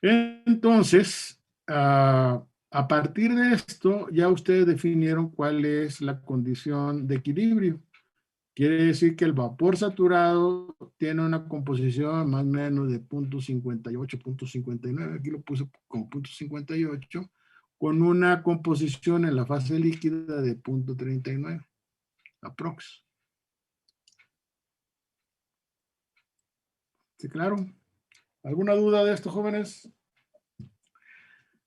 Entonces, a partir de esto, ya ustedes definieron cuál es la condición de equilibrio. Quiere decir que el vapor saturado tiene una composición más o menos de 0.58, 0.59. Aquí lo puse como 0.58, con una composición en la fase líquida de 0.39, aprox. ¿Sí, claro? ¿Alguna duda de esto, jóvenes?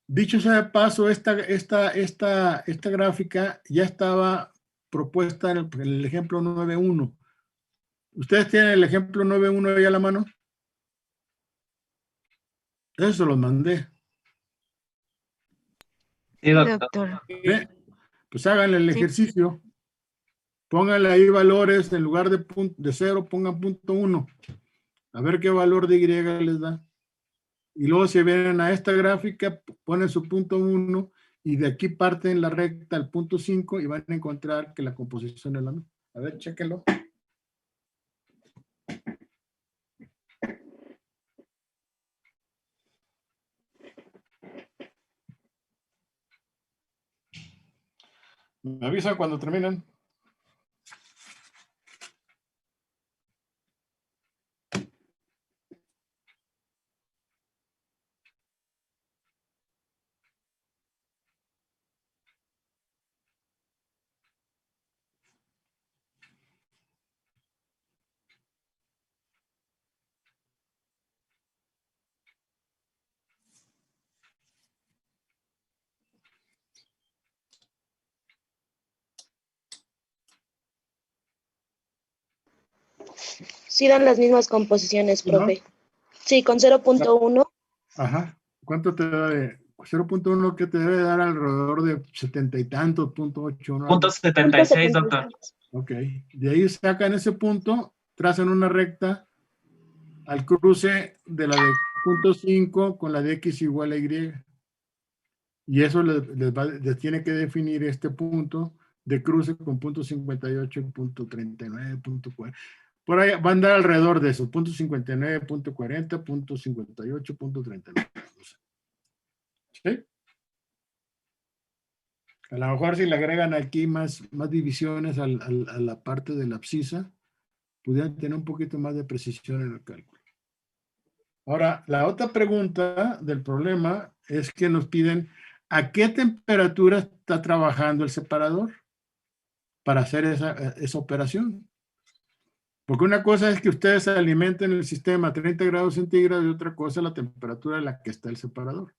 Dicho sea de paso, esta gráfica ya estaba propuesta en el ejemplo 9.1. ¿Ustedes tienen el ejemplo 9.1 ahí a la mano? Eso se los mandé. Sí, doctor. Doctor. ¿Ve? Pues háganle el Sí. ejercicio. Pónganle ahí valores, en lugar de 0, pongan .1. A ver qué valor de Y les da. Y luego si vienen a esta gráfica, ponen su .1 y de aquí parten la recta al .5 y van a encontrar que la composición es la misma. A ver, chéquenlo. Me avisan cuando terminen. Sí dan las mismas composiciones, ¿Sí, no? profe. Sí, con 0.1. Ajá. ¿Cuánto te da de 0.1 que te debe dar alrededor de 70 y tantos, .8, ¿no? Punto 76, doctor. Ok. De ahí sacan ese punto, trazan una recta al cruce de la de .5 con la de X igual a Y. Y eso les tiene que definir este punto de cruce con .58, .39, .40. Por ahí van a andar alrededor de eso, .59, .40, .58, .39. ¿Sí? A lo mejor si le agregan aquí más divisiones a la parte de la abscisa, pudieran tener un poquito más de precisión en el cálculo. Ahora, la otra pregunta del problema es que nos piden ¿a qué temperatura está trabajando el separador para hacer esa operación? Porque una cosa es que ustedes alimenten el sistema a 30 grados centígrados y otra cosa es la temperatura a la que está el separador.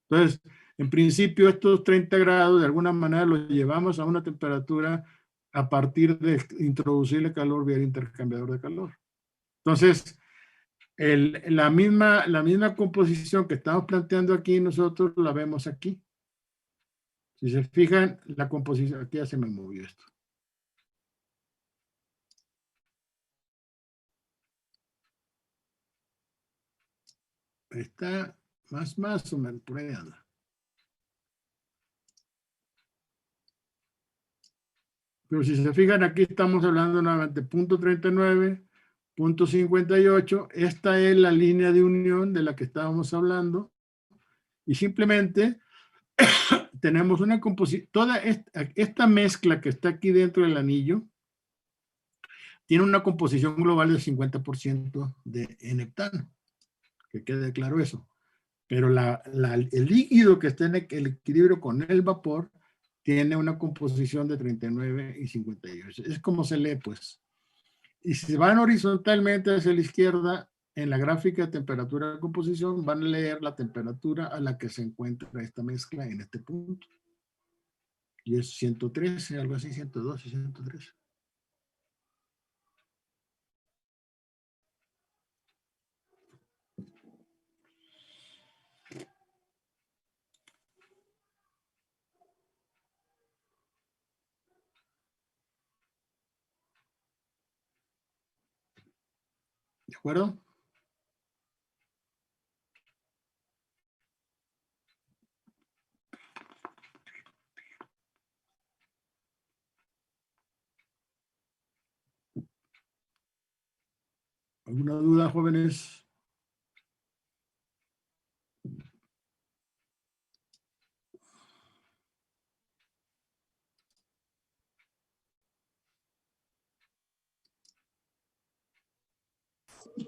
Entonces, en principio, estos 30 grados de alguna manera los llevamos a una temperatura a partir de introducirle calor vía el intercambiador de calor. Entonces, la misma composición que estamos planteando aquí, nosotros la vemos aquí. Si se fijan, la composición, aquí ya se me movió esto. Ahí está, más o menos, por ahí anda. Pero si se fijan, aquí estamos hablando nuevamente .39, .58. Esta es la línea de unión de la que estábamos hablando. Y simplemente tenemos una composición, toda esta mezcla que está aquí dentro del anillo tiene una composición global del 50% de N-heptano. Que quede claro eso. Pero el líquido que está en el equilibrio con el vapor tiene una composición de 39 y 58. Es como se lee, pues. Y si van horizontalmente hacia la izquierda, en la gráfica de temperatura de composición, van a leer la temperatura a la que se encuentra esta mezcla en este punto. Y es 113, algo así, 112, 113. ¿De acuerdo? ¿Alguna duda, jóvenes?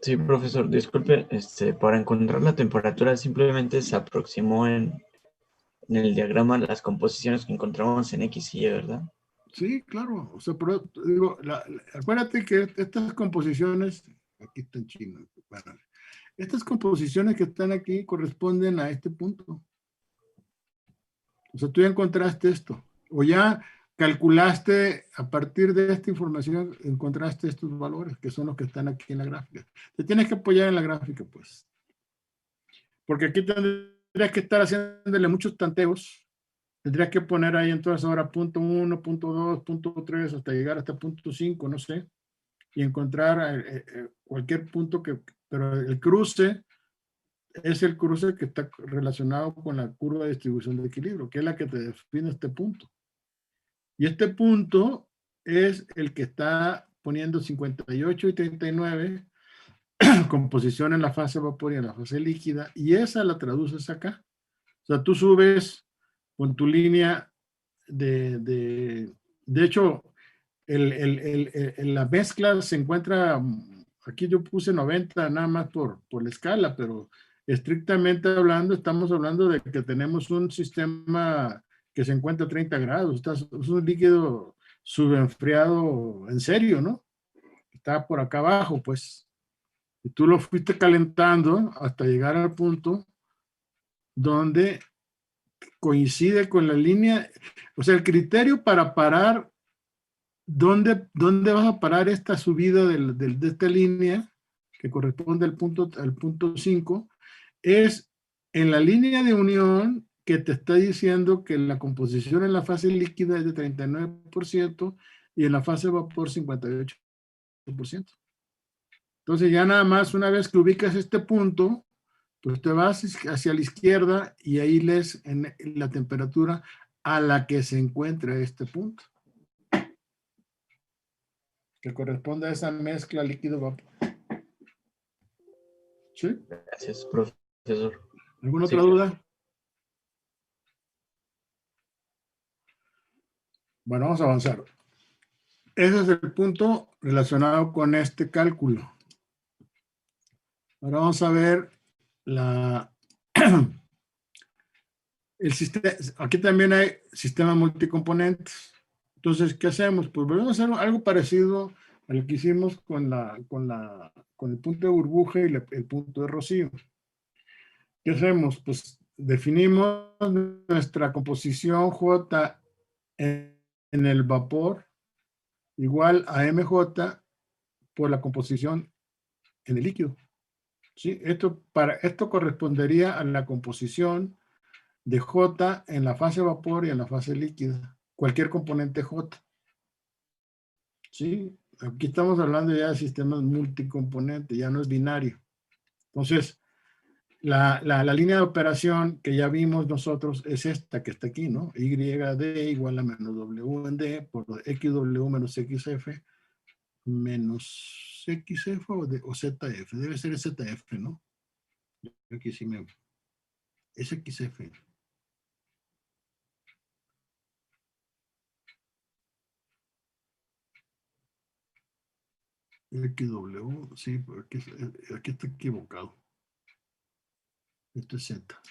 Sí, profesor, disculpe, para encontrar la temperatura simplemente se aproximó en el diagrama las composiciones que encontramos en X y Y, ¿verdad? Sí, claro. O sea, pero, digo, acuérdate que estas composiciones, aquí está en chino, bueno, Estas composiciones que están aquí corresponden a este punto. O sea, tú ya encontraste esto. O ya calculaste, a partir de esta información, encontraste estos valores, que son los que están aquí en la gráfica. Te tienes que apoyar en la gráfica, pues. Porque aquí tendrías que estar haciéndole muchos tanteos. Tendrías que poner ahí entonces ahora punto 1, punto 2, punto 3, hasta llegar hasta punto 5, no sé. Y encontrar cualquier punto que... Pero el cruce es el cruce que está relacionado con la curva de distribución de equilibrio, que es la que te define este punto. Y este punto es el que está poniendo 58 y 39 composición en la fase vapor y en la fase líquida, y esa la traduces acá. O sea, tú subes con tu línea de hecho, la mezcla se encuentra, aquí yo puse 90 nada más por la escala, pero estrictamente hablando, estamos hablando de que tenemos un sistema que se encuentra a 30 grados, es un líquido subenfriado en serio, ¿no? Está por acá abajo, pues. Y tú lo fuiste calentando hasta llegar al punto donde coincide con la línea, o sea, el criterio para parar, ¿dónde vas a parar esta subida de esta línea que corresponde al punto 5? Es en la línea de unión que te está diciendo que la composición en la fase líquida es de 39% y en la fase vapor 58%. Entonces ya nada más una vez que ubicas este punto, pues te vas hacia la izquierda y ahí lees en la temperatura a la que se encuentra este punto, que corresponde a esa mezcla líquido-vapor. ¿Sí? Gracias, profesor. ¿Alguna Sí, otra duda? Bueno, vamos a avanzar. Ese es el punto relacionado con este cálculo. Ahora vamos a ver el sistema. Aquí también hay sistema multicomponentes. Entonces, ¿qué hacemos? Pues volvemos a hacer algo parecido a lo que hicimos con el punto de burbuja y el punto de rocío. ¿Qué hacemos? Pues definimos nuestra composición J en el vapor igual a MJ por la composición en el líquido. ¿Sí? Esto correspondería a la composición de J en la fase vapor y en la fase líquida. Cualquier componente J. ¿Sí? Aquí estamos hablando ya de sistemas multicomponentes, ya no es binario. Entonces, la línea de operación que ya vimos nosotros es esta que está aquí, ¿no? YD igual a menos W en D por XW menos XF menos XF o ZF. Debe ser ZF, ¿no? Aquí sí me... Es XF. XW, sí, porque aquí está equivocado. Esto es Z.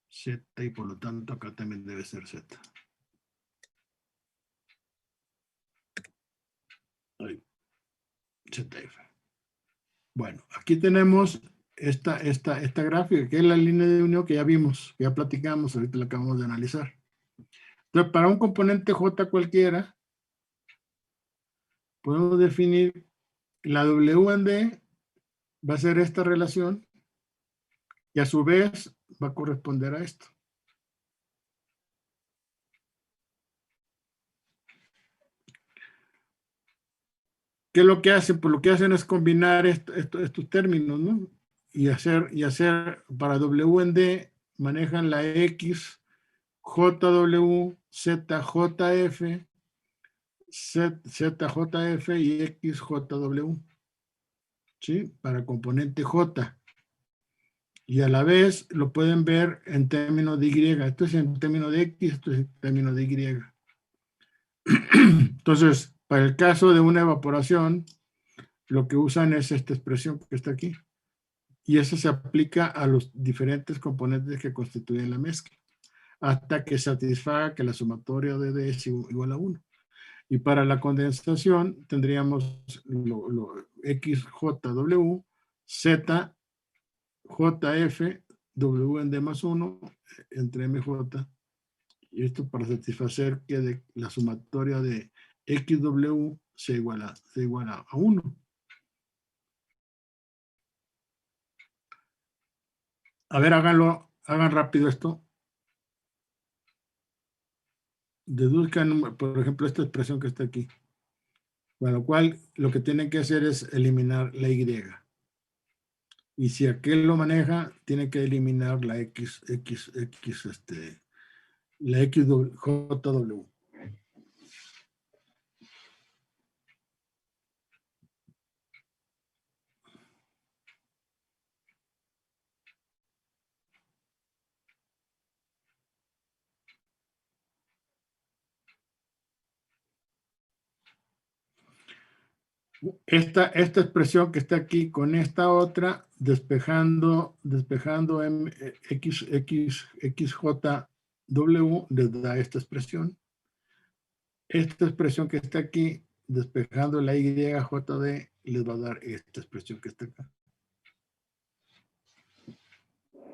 Z y por lo tanto acá también debe ser Z. Ahí. ZF. Bueno, aquí tenemos esta gráfica, que es la línea de unión que ya vimos, que ya platicamos, ahorita la acabamos de analizar. Entonces, para un componente J cualquiera, podemos definir la W en D, va a ser esta relación, y a su vez va a corresponder a esto. ¿Qué es lo que hacen? Pues lo que hacen es combinar estos términos, ¿no? Y hacer para W en D, manejan la X, JW, ZJF, ZJF y XJW. ¿Sí? Para componente J. Y a la vez lo pueden ver en términos de Y. Esto es en términos de X, esto es en términos de Y. Entonces, para el caso de una evaporación, lo que usan es esta expresión que está aquí. Y eso se aplica a los diferentes componentes que constituyen la mezcla, hasta que satisfaga que la sumatoria de D es igual a 1. Y para la condensación tendríamos lo XJW, Z, JF, W en D más 1 entre MJ. Y esto para satisfacer que la sumatoria de XW sea igual a 1. A ver, hagan rápido esto. Deduzcan, por ejemplo, esta expresión que está aquí. Con lo cual, lo que tienen que hacer es eliminar la Y. Y si aquel lo maneja, tiene que eliminar la la XJW. Esta expresión que está aquí con esta otra, despejando XJW, les da esta expresión. Esta expresión que está aquí, despejando la YJD, les va a dar esta expresión que está acá.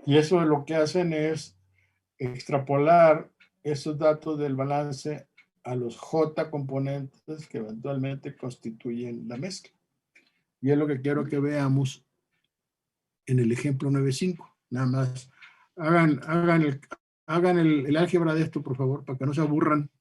Y eso lo que hacen es extrapolar esos datos del balance a los J componentes que eventualmente constituyen la mezcla. Y es lo que quiero que veamos en el ejemplo 9.5. Nada más hagan el álgebra de esto, por favor, para que no se aburran.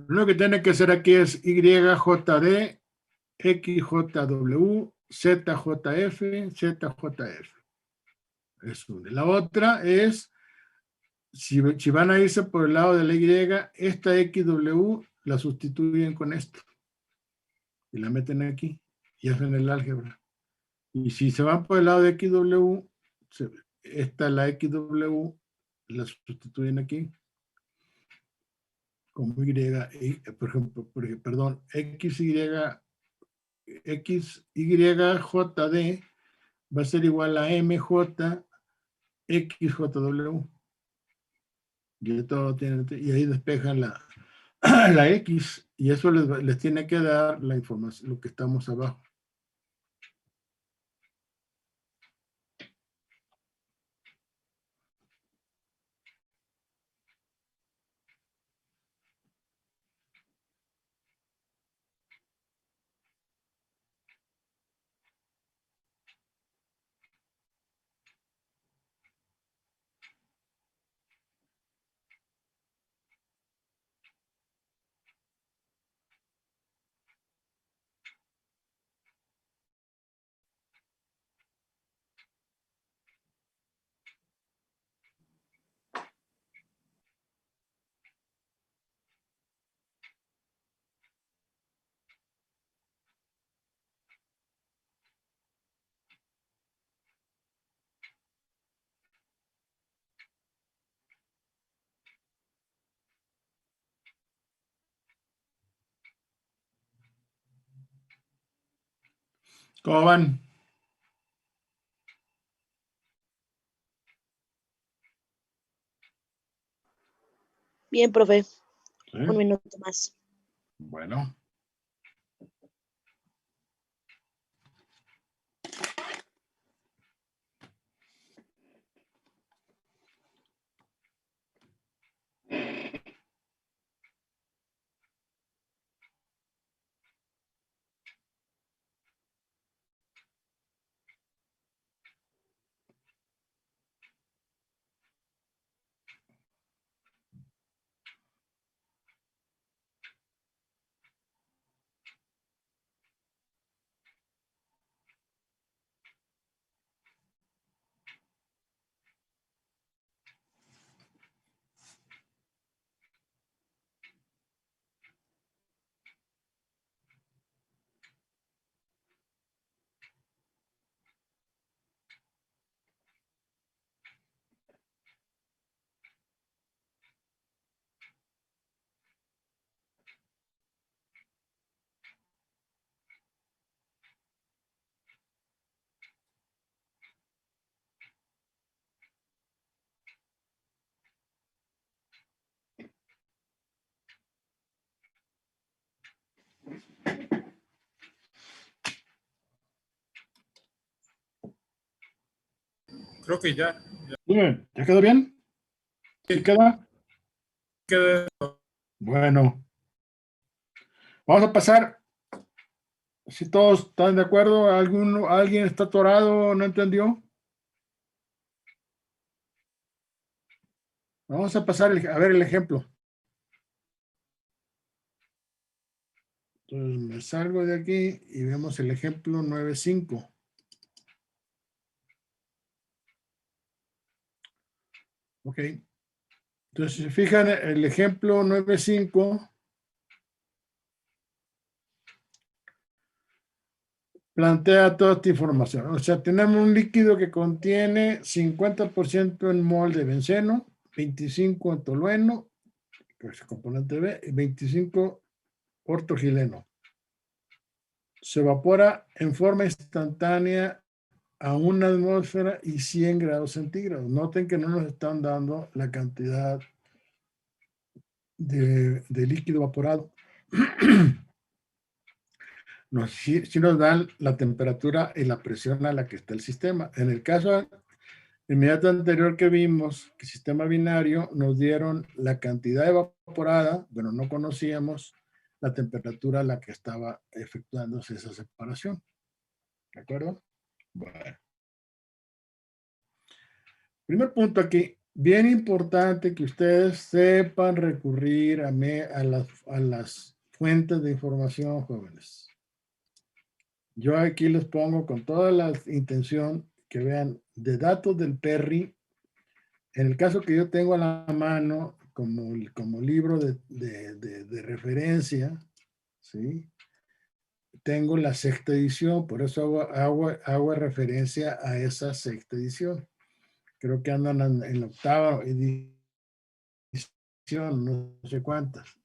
Lo que tiene que hacer aquí es YJD, XJW, ZJF, ZJF. Es una. La otra es, si van a irse por el lado de la Y, esta XW la sustituyen con esto. Y la meten aquí y hacen el álgebra. Y si se van por el lado de XW, la XW la sustituyen aquí como por ejemplo, perdón, XYJD va a ser igual a MJ XJW. Y ahí despejan la X, y eso les tiene que dar la información, lo que estamos abajo. ¿Cómo van? Bien, profe. ¿Sí? Un minuto más. Bueno. Creo que ya. Bien, ¿ya quedó bien? ¿Sí queda? Queda. Bueno. Vamos a pasar. Si todos están de acuerdo, ¿alguien está atorado o no entendió? Vamos a pasar a ver el ejemplo. Entonces me salgo de aquí y vemos el ejemplo 9.5. Ok. Entonces, si se fijan, el ejemplo 9.5 plantea toda esta información. O sea, tenemos un líquido que contiene 50% en mol de benceno, 25 en tolueno, que es componente B, y 25 ortogileno. Se evapora en forma instantánea a una atmósfera y 100 grados centígrados. Noten que no nos están dando la cantidad de líquido evaporado. Sí nos dan la temperatura y la presión a la que está el sistema. En el caso inmediato anterior que vimos, que sistema binario, nos dieron la cantidad evaporada, pero no conocíamos la temperatura a la que estaba efectuándose esa separación. ¿De acuerdo? Bueno. Primer punto aquí, bien importante que ustedes sepan recurrir a las fuentes de información, jóvenes. Yo aquí les pongo con toda la intención que vean de datos del PERRI. En el caso que yo tengo a la mano como libro de referencia, ¿sí? Tengo la sexta edición, por eso hago referencia a esa sexta edición. Creo que andan en la octava edición, no sé cuántas.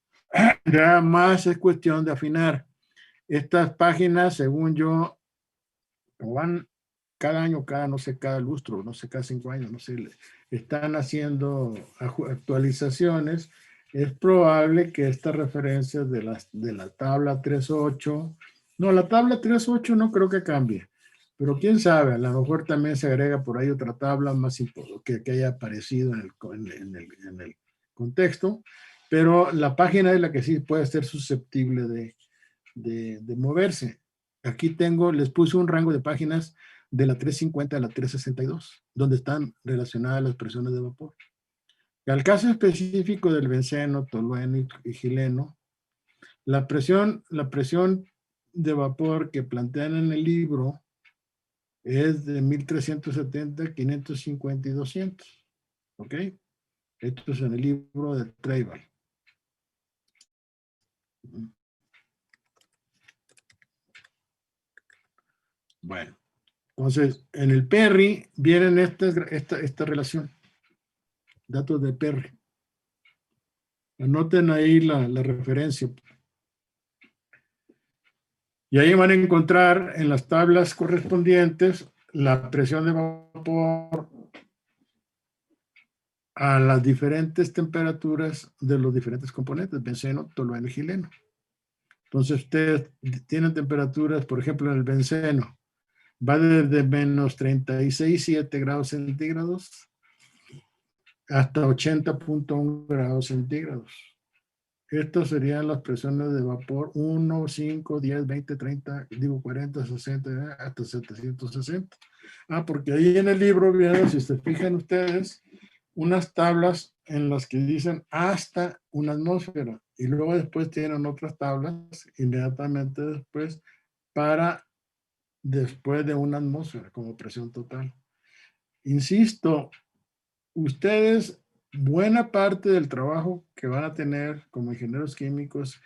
Ya más es cuestión de afinar. Estas páginas, según yo, van cada año, no sé, cada lustro, no sé, cada 5 años, no sé, están haciendo actualizaciones. Es probable que estas referencias de la tabla 3.8, no, la tabla 3.8 no creo que cambie, pero quién sabe, a lo mejor también se agrega por ahí otra tabla más que haya aparecido en el contexto, pero la página es la que sí puede ser susceptible de moverse. Aquí les puse un rango de páginas de la 350 a la 362, donde están relacionadas las presiones de vapor. Al caso específico del benceno, tolueno y gileno, la presión de vapor que plantean en el libro es de 1370, 550 y 200. ¿Ok? Esto es en el libro de Treibal. Bueno, entonces en el PERRI vienen esta relación. Datos de PERRI. Anoten ahí la referencia. Y ahí van a encontrar en las tablas correspondientes la presión de vapor a las diferentes temperaturas de los diferentes componentes, benceno, tolueno y gileno. Entonces ustedes tienen temperaturas, por ejemplo, en el benceno, va desde menos 36,7 grados centígrados hasta 80,1 grados centígrados. Estas serían las presiones de vapor 1, 5, 10, 20, 30, 40, 60, hasta 760. Porque ahí en el libro vienen, si se fijan ustedes, unas tablas en las que dicen hasta una atmósfera. Y luego después tienen otras tablas inmediatamente después para después de una atmósfera como presión total. Insisto, ustedes, buena parte del trabajo que van a tener como ingenieros químicos,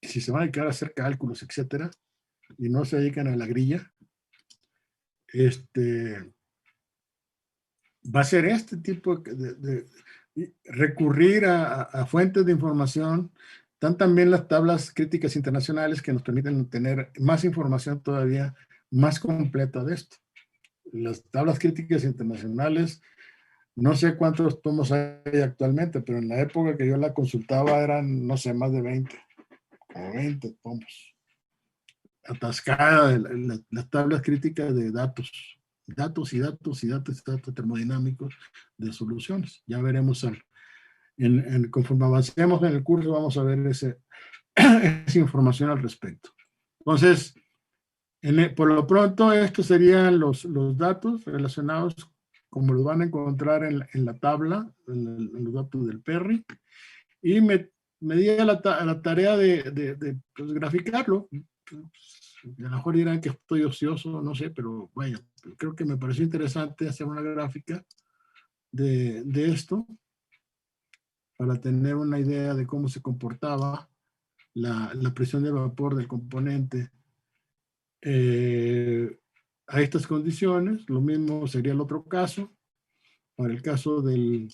si se van a dedicar a hacer cálculos, etcétera, y no se dedican a la grilla, va a ser este tipo de recurrir a fuentes de información. Están también las tablas críticas internacionales que nos permiten tener más información todavía más completa de esto. Las tablas críticas internacionales, no sé cuántos tomos hay actualmente, pero en la época que yo la consultaba eran, no sé, más de 20, como 20 tomos. Atascada las tablas críticas de datos datos y datos y datos y datos termodinámicos de soluciones. Ya veremos conforme avancemos en el curso, vamos a ver esa información al respecto. Entonces, por lo pronto, estos serían los datos relacionados, como los van a encontrar en la tabla, en los datos del PERRI, y me di a la tarea de pues, graficarlo. A lo mejor dirán que estoy ocioso, no sé, pero bueno, creo que me pareció interesante hacer una gráfica de esto, para tener una idea de cómo se comportaba la presión de vapor del componente a estas condiciones. Lo mismo sería el otro caso, para el caso del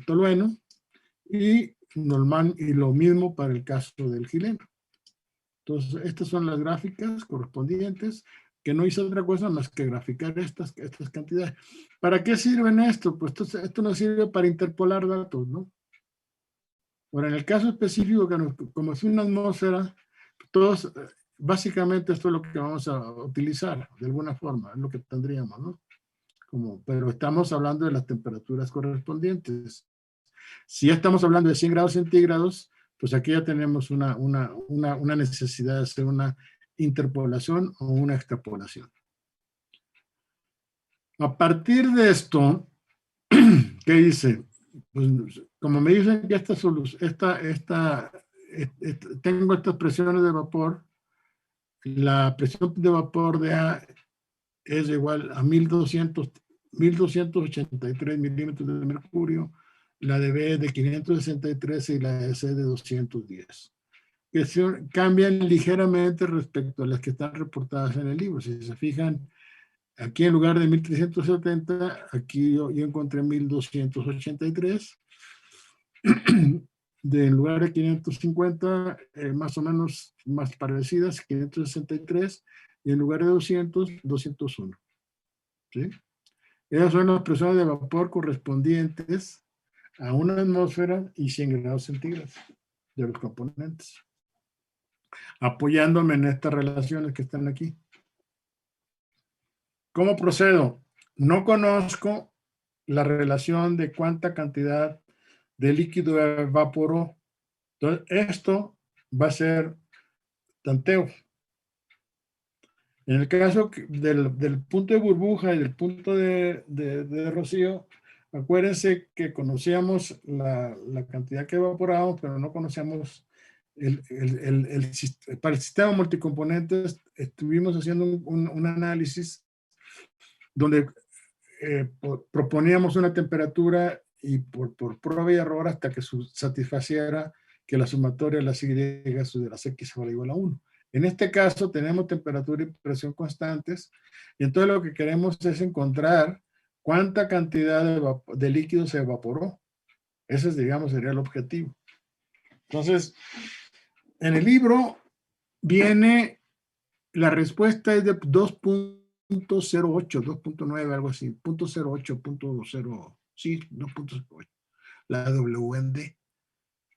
tolueno, y lo mismo para el caso del xileno. Entonces, estas son las gráficas correspondientes, que no hice otra cosa más que graficar estas cantidades. ¿Para qué sirven esto? Pues esto nos sirve para interpolar datos, ¿no? Ahora, en el caso específico, como es una atmósfera, todos, básicamente esto es lo que vamos a utilizar, de alguna forma, es lo que tendríamos, ¿no? Pero estamos hablando de las temperaturas correspondientes. Si ya estamos hablando de 100 grados centígrados, pues aquí ya tenemos una necesidad de hacer una interpolación o una extrapolación. A partir de esto, ¿qué hice? Pues, como me dicen que tengo estas presiones de vapor, la presión de vapor de A es igual a 1283 milímetros de mercurio, la de B de 563 y la de C de 210. Que cambian ligeramente respecto a las que están reportadas en el libro. Si se fijan, aquí en lugar de 1370, aquí yo encontré 1283. En lugar de 550, más o menos más parecidas, 563, y en lugar de 200, 201. ¿Sí? Esas son las presiones de vapor correspondientes a una atmósfera y 100 grados centígrados de los componentes, apoyándome en estas relaciones que están aquí. ¿Cómo procedo? No conozco la relación de cuánta cantidad de líquido evaporó. Entonces, esto va a ser tanteo. En el caso del punto de burbuja y del punto de rocío, acuérdense que conocíamos la cantidad que evaporamos, pero no conocíamos para el sistema multicomponentes. Estuvimos haciendo un análisis donde proponíamos una temperatura y por prueba y error hasta que satisfaciera que la sumatoria de las Y de las X fuera igual a 1. En este caso tenemos temperatura y presión constantes, y entonces lo que queremos es encontrar cuánta cantidad de líquido se evaporó. Ese, digamos, sería el objetivo. Entonces, en el libro viene, la respuesta es de 2.08, 2.9, algo así, 0.08, 0.0, sí, 2.08, la WMD.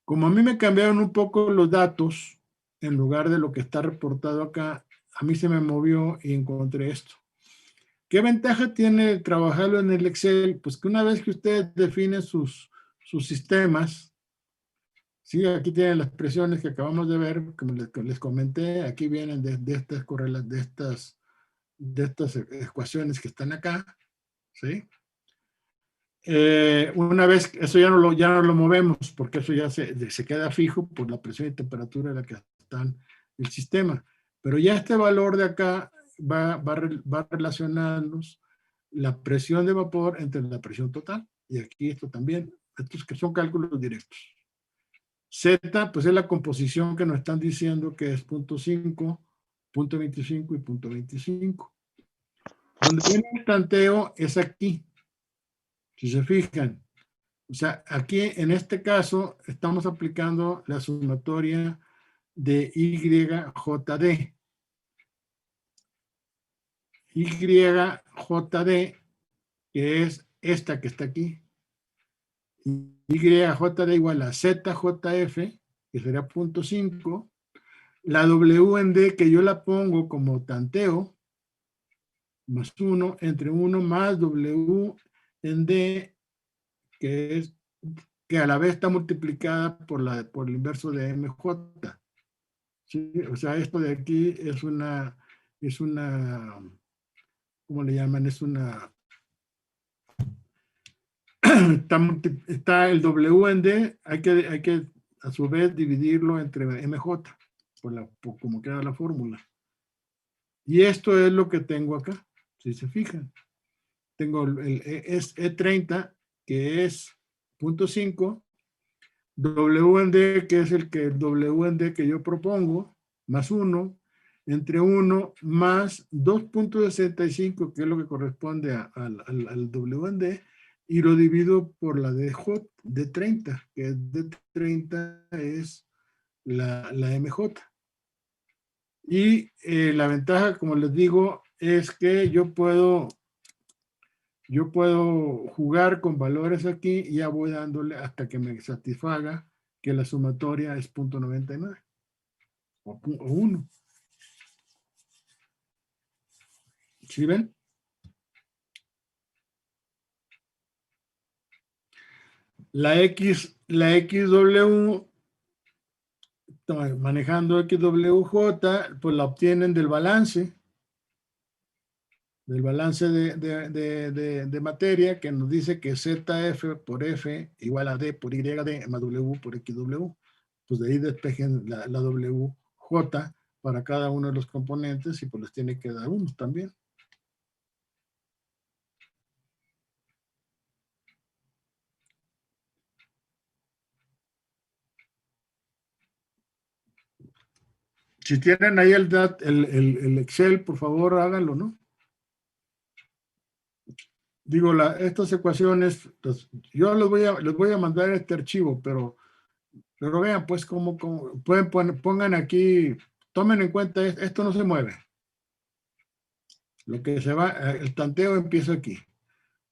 Como a mí me cambiaron un poco los datos, en lugar de lo que está reportado acá, a mí se me movió y encontré esto. ¿Qué ventaja tiene trabajarlo en el Excel? Pues que una vez que ustedes definen sus sistemas, sí, aquí tienen las expresiones que acabamos de ver, como les comenté, aquí vienen de estas ecuaciones que están acá, ¿sí? Una vez, eso ya no lo movemos, porque eso ya se queda fijo por la presión y temperatura en la que está el sistema. Pero ya este valor de acá va a relacionarnos la presión de vapor entre la presión total. Y aquí esto también, estos que son cálculos directos. Z, pues es la composición que nos están diciendo que es 0.5, 0.25 y 0.25. Donde viene el tanteo es aquí. Si se fijan, o sea, aquí en este caso estamos aplicando la sumatoria de YJD. YJD, que es esta que está aquí. YJD igual a ZJF, que sería 0.5. La W en D, que yo la pongo como tanteo, más 1 entre 1 más W en D, que a la vez está multiplicada por el inverso de MJ. ¿Sí? O sea, esto de aquí es una, ¿cómo le llaman? Es una, está el W en D, hay que a su vez dividirlo entre MJ, por como queda la fórmula. Y esto es lo que tengo acá, si se fijan. Tengo es E30, que es 0.5, W en D, que es el W en D que yo propongo, más 1, entre 1 más 2.65, que es lo que corresponde al W en D, y lo divido por la DJ de 30, que de 30 es la MJ. Y la ventaja, como les digo, es que yo puedo jugar con valores aquí y ya voy dándole hasta que me satisfaga que la sumatoria es 0.99 o 1. ¿Sí ven? La XW, manejando XWJ, pues la obtienen del balance de materia, que nos dice que ZF por F igual a D por YD más W por XW. Pues de ahí despejen la WJ para cada uno de los componentes y pues les tiene que dar unos también. Si tienen ahí el Excel, por favor, háganlo, ¿no? Digo, estas ecuaciones, pues, yo les voy a mandar este archivo, pero vean, pues, cómo pueden pongan aquí, tomen en cuenta, esto no se mueve. Lo que se va, el tanteo empieza aquí.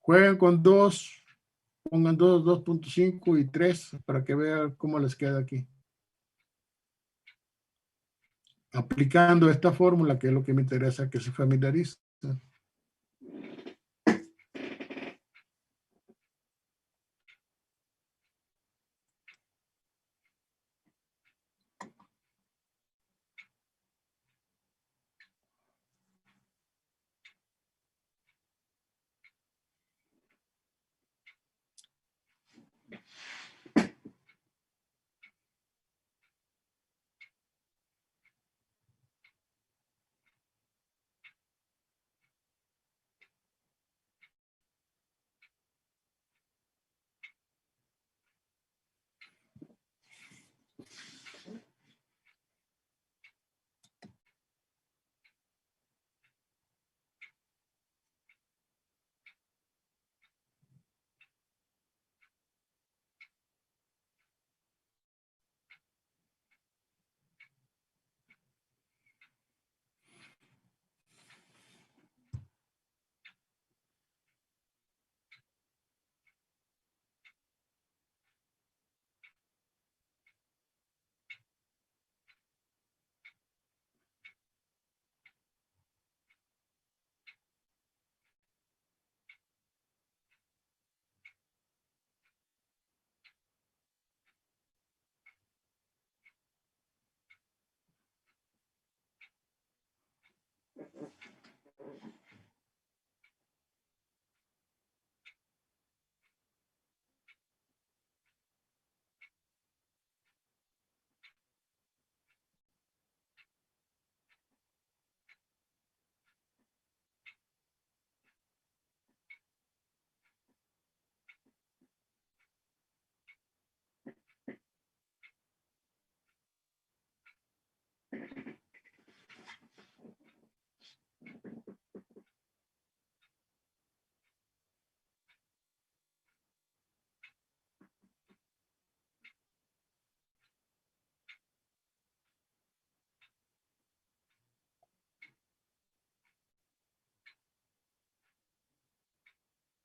Jueguen con 2, pongan 2, 2.5 y 3 para que vean cómo les queda aquí. Aplicando esta fórmula, que es lo que me interesa que se familiaricen.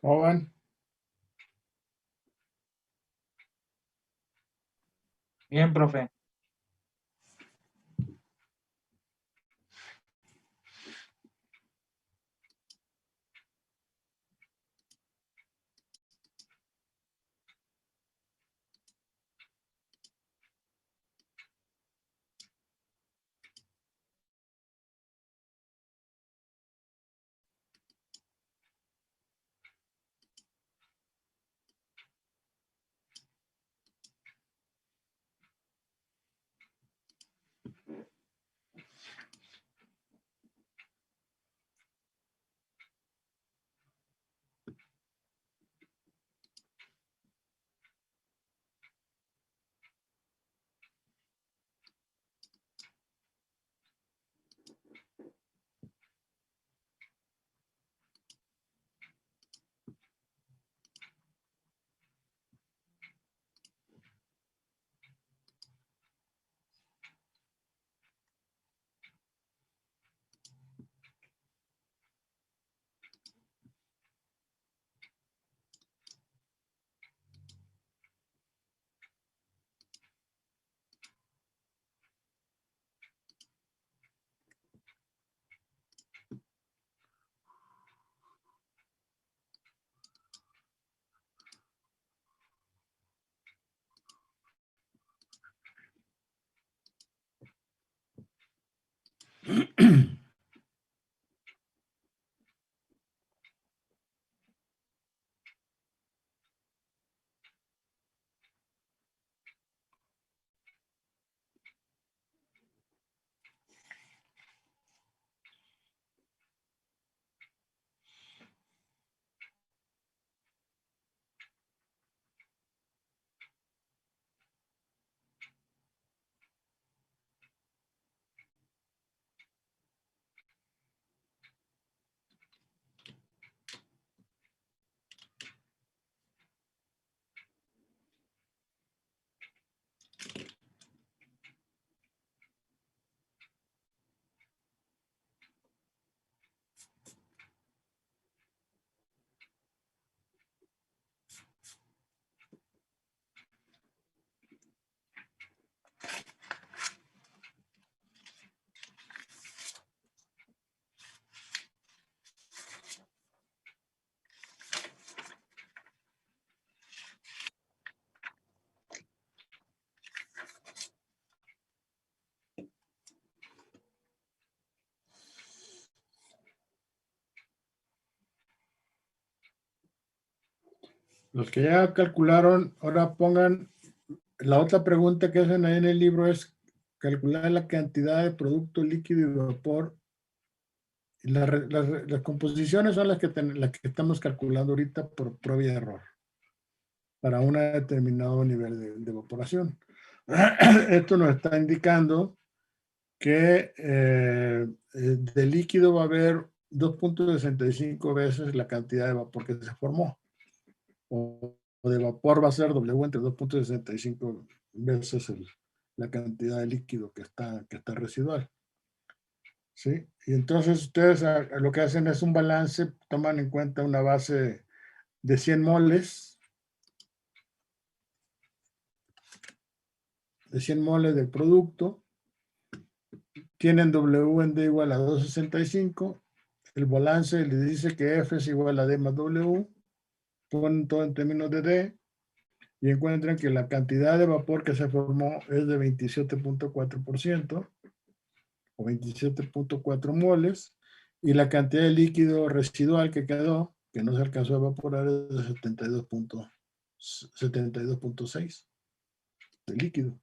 Joven. Bien, profe. Los que ya calcularon, ahora pongan, la otra pregunta que hacen ahí en el libro es calcular la cantidad de producto líquido y vapor. Y las composiciones son las que estamos calculando ahorita por prueba y error para un determinado nivel de evaporación. Esto nos está indicando que de líquido va a haber 2.65 veces la cantidad de vapor que se formó. O de vapor va a ser W entre 2.65 veces la cantidad de líquido que está residual. ¿Sí? Y entonces ustedes lo que hacen es un balance, toman en cuenta una base de 100 moles, del producto, tienen W en D igual a 2.65, el balance les dice que F es igual a D más W, ponen todo en términos de D y encuentran que la cantidad de vapor que se formó es de 27.4% o 27.4 moles, y la cantidad de líquido residual que quedó, que no se alcanzó a evaporar, es de 72.6 de líquido.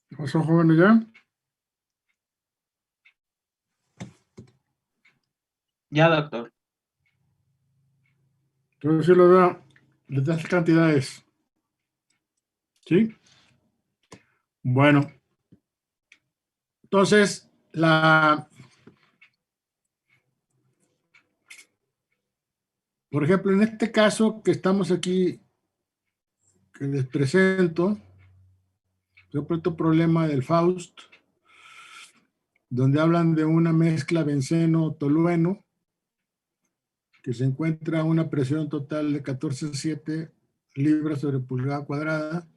¿Qué pasó, jóvenes, ya? Ya, doctor. Entonces, sí lo da, les das cantidades. ¿Sí? Bueno. Entonces, por ejemplo, en este caso que estamos aquí, que les presento, yo presento problema del Faust, donde hablan de una mezcla benceno-tolueno, que se encuentra a una presión total de 14,7 libras sobre pulgada cuadrada,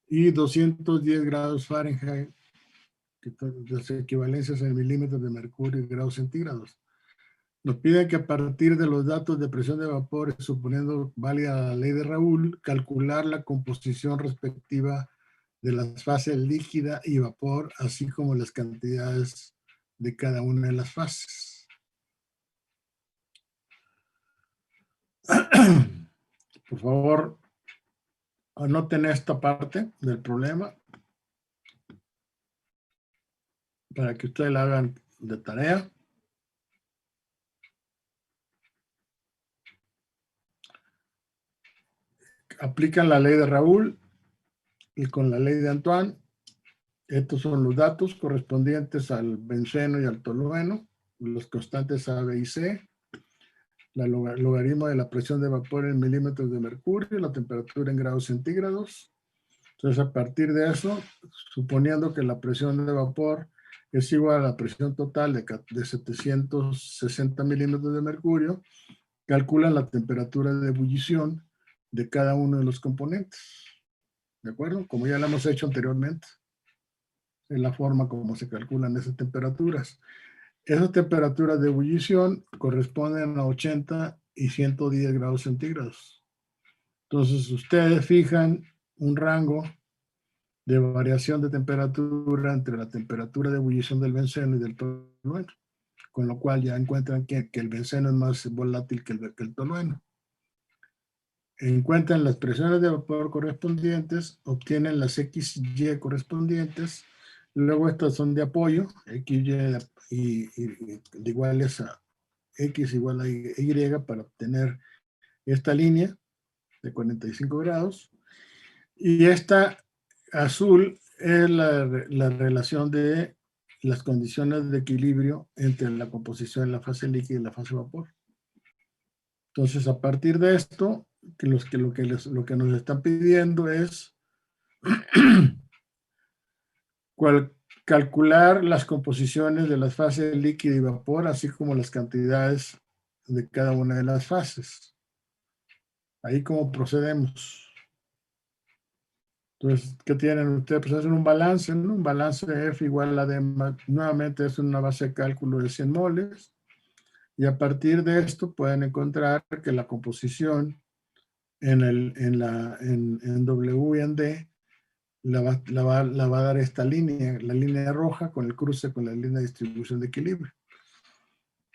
y 210 grados Fahrenheit, que son las equivalencias en milímetros de mercurio y grados centígrados. Nos piden que a partir de los datos de presión de vapor, suponiendo válida la ley de Raoult, calcular la composición respectiva de las fases líquida y vapor, así como las cantidades de cada una de las fases. Por favor, anoten esta parte del problema para que ustedes la hagan de tarea. Aplican la ley de Raoult y con la ley de Antoine. Estos son los datos correspondientes al benceno y al tolueno, los constantes A, B y C, el logaritmo de la presión de vapor en milímetros de mercurio, la temperatura en grados centígrados. Entonces, a partir de eso, suponiendo que la presión de vapor es igual a la presión total de 760 milímetros de mercurio, calculan la temperatura de ebullición de cada uno de los componentes. ¿De acuerdo? Como ya lo hemos hecho anteriormente. Es la forma como se calculan esas temperaturas. Esas temperaturas de ebullición corresponden a 80 y 110 grados centígrados. Entonces, ustedes fijan un rango de variación de temperatura entre la temperatura de ebullición del benceno y del tolueno, con lo cual ya encuentran que el benceno es más volátil que el tolueno. Encuentran las presiones de vapor correspondientes, obtienen las XY correspondientes, luego estas son de apoyo, XY y iguales a X igual a Y para obtener esta línea de 45 grados. Y esta azul es la relación de las condiciones de equilibrio entre la composición de la fase líquida y la fase vapor. Entonces, a partir de esto, lo que nos están pidiendo es calcular las composiciones de las fases líquida y vapor, así como las cantidades de cada una de las fases. Ahí cómo procedemos. Entonces, ¿qué tienen ustedes? Pues hacen un balance, ¿no? Un balance de F igual a D, nuevamente es una base de cálculo de 100 moles. Y a partir de esto pueden encontrar que la composición en W y en D la va a dar esta línea, la línea roja con el cruce con la línea de distribución de equilibrio.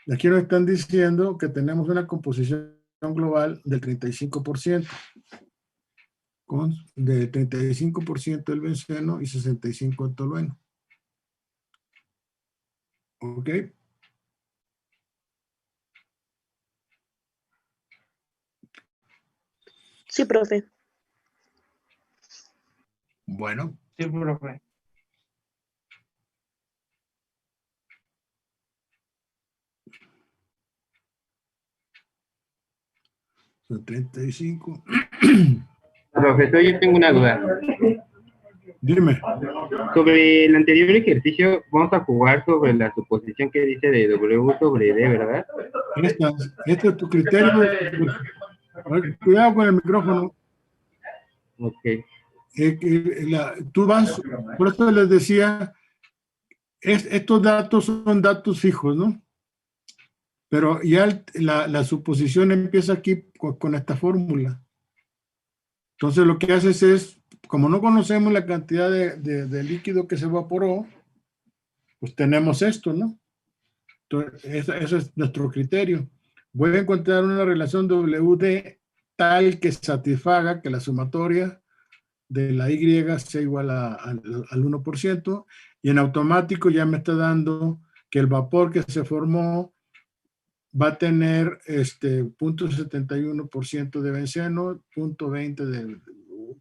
Y aquí nos están diciendo que tenemos una composición global del 35%, de 35% del benceno y 65% del tolueno. ¿Ok? Sí, profe. Bueno. Sí, profe. Son 35. Profesor, yo tengo una duda. Dime. Sobre el anterior ejercicio, vamos a jugar sobre la suposición que dice de W sobre D, ¿verdad? Este es tu criterio. Cuidado con el micrófono. Ok. Tú vas, por eso les decía, estos datos son datos fijos, ¿no? Pero ya la suposición empieza aquí con esta fórmula. Entonces lo que haces es, como no conocemos la cantidad de líquido que se evaporó, pues tenemos esto, ¿no? Entonces, ese es nuestro criterio. Voy a encontrar una relación WD tal que satisfaga que la sumatoria de la Y sea igual al 1%, y en automático ya me está dando que el vapor que se formó va a tener 0.71% de benceno, 0.20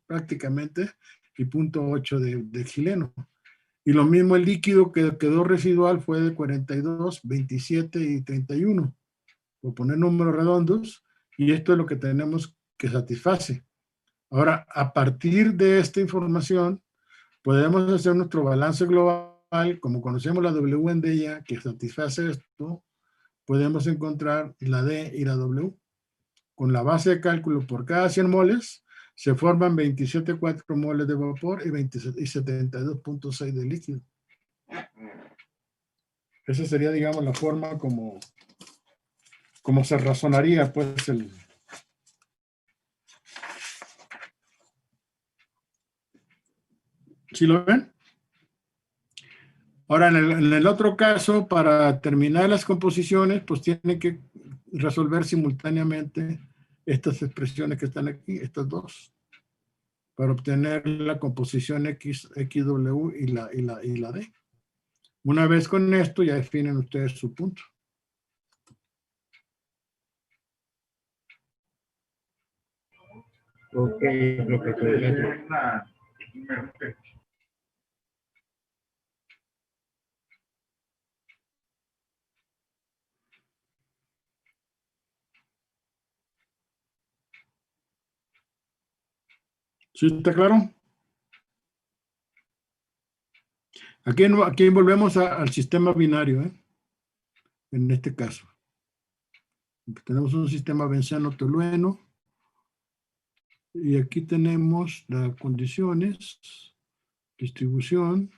prácticamente, y 0.8 de xileno. Y lo mismo el líquido que quedó residual fue de 42, 27 y 31, por poner números redondos, y esto es lo que tenemos que satisface. Ahora, a partir de esta información, podemos hacer nuestro balance global, como conocemos la W en D ya, que satisface esto, podemos encontrar la D y la W. Con la base de cálculo por cada 100 moles, se forman 27.4 moles de vapor y 72.6 de líquido. Esa sería, digamos, la forma como se razonaría, pues, el... ¿Sí lo ven? Ahora, en el otro caso, para terminar las composiciones, pues tiene que resolver simultáneamente estas expresiones que están aquí, estas dos, para obtener la composición XW y la D. Una vez con esto, ya definen ustedes su punto. Ok, profesor. Gracias. ¿Sí está claro? Aquí volvemos al sistema binario, ¿eh? En este caso. Tenemos un sistema benceno-tolueno. Y aquí tenemos las condiciones, distribución.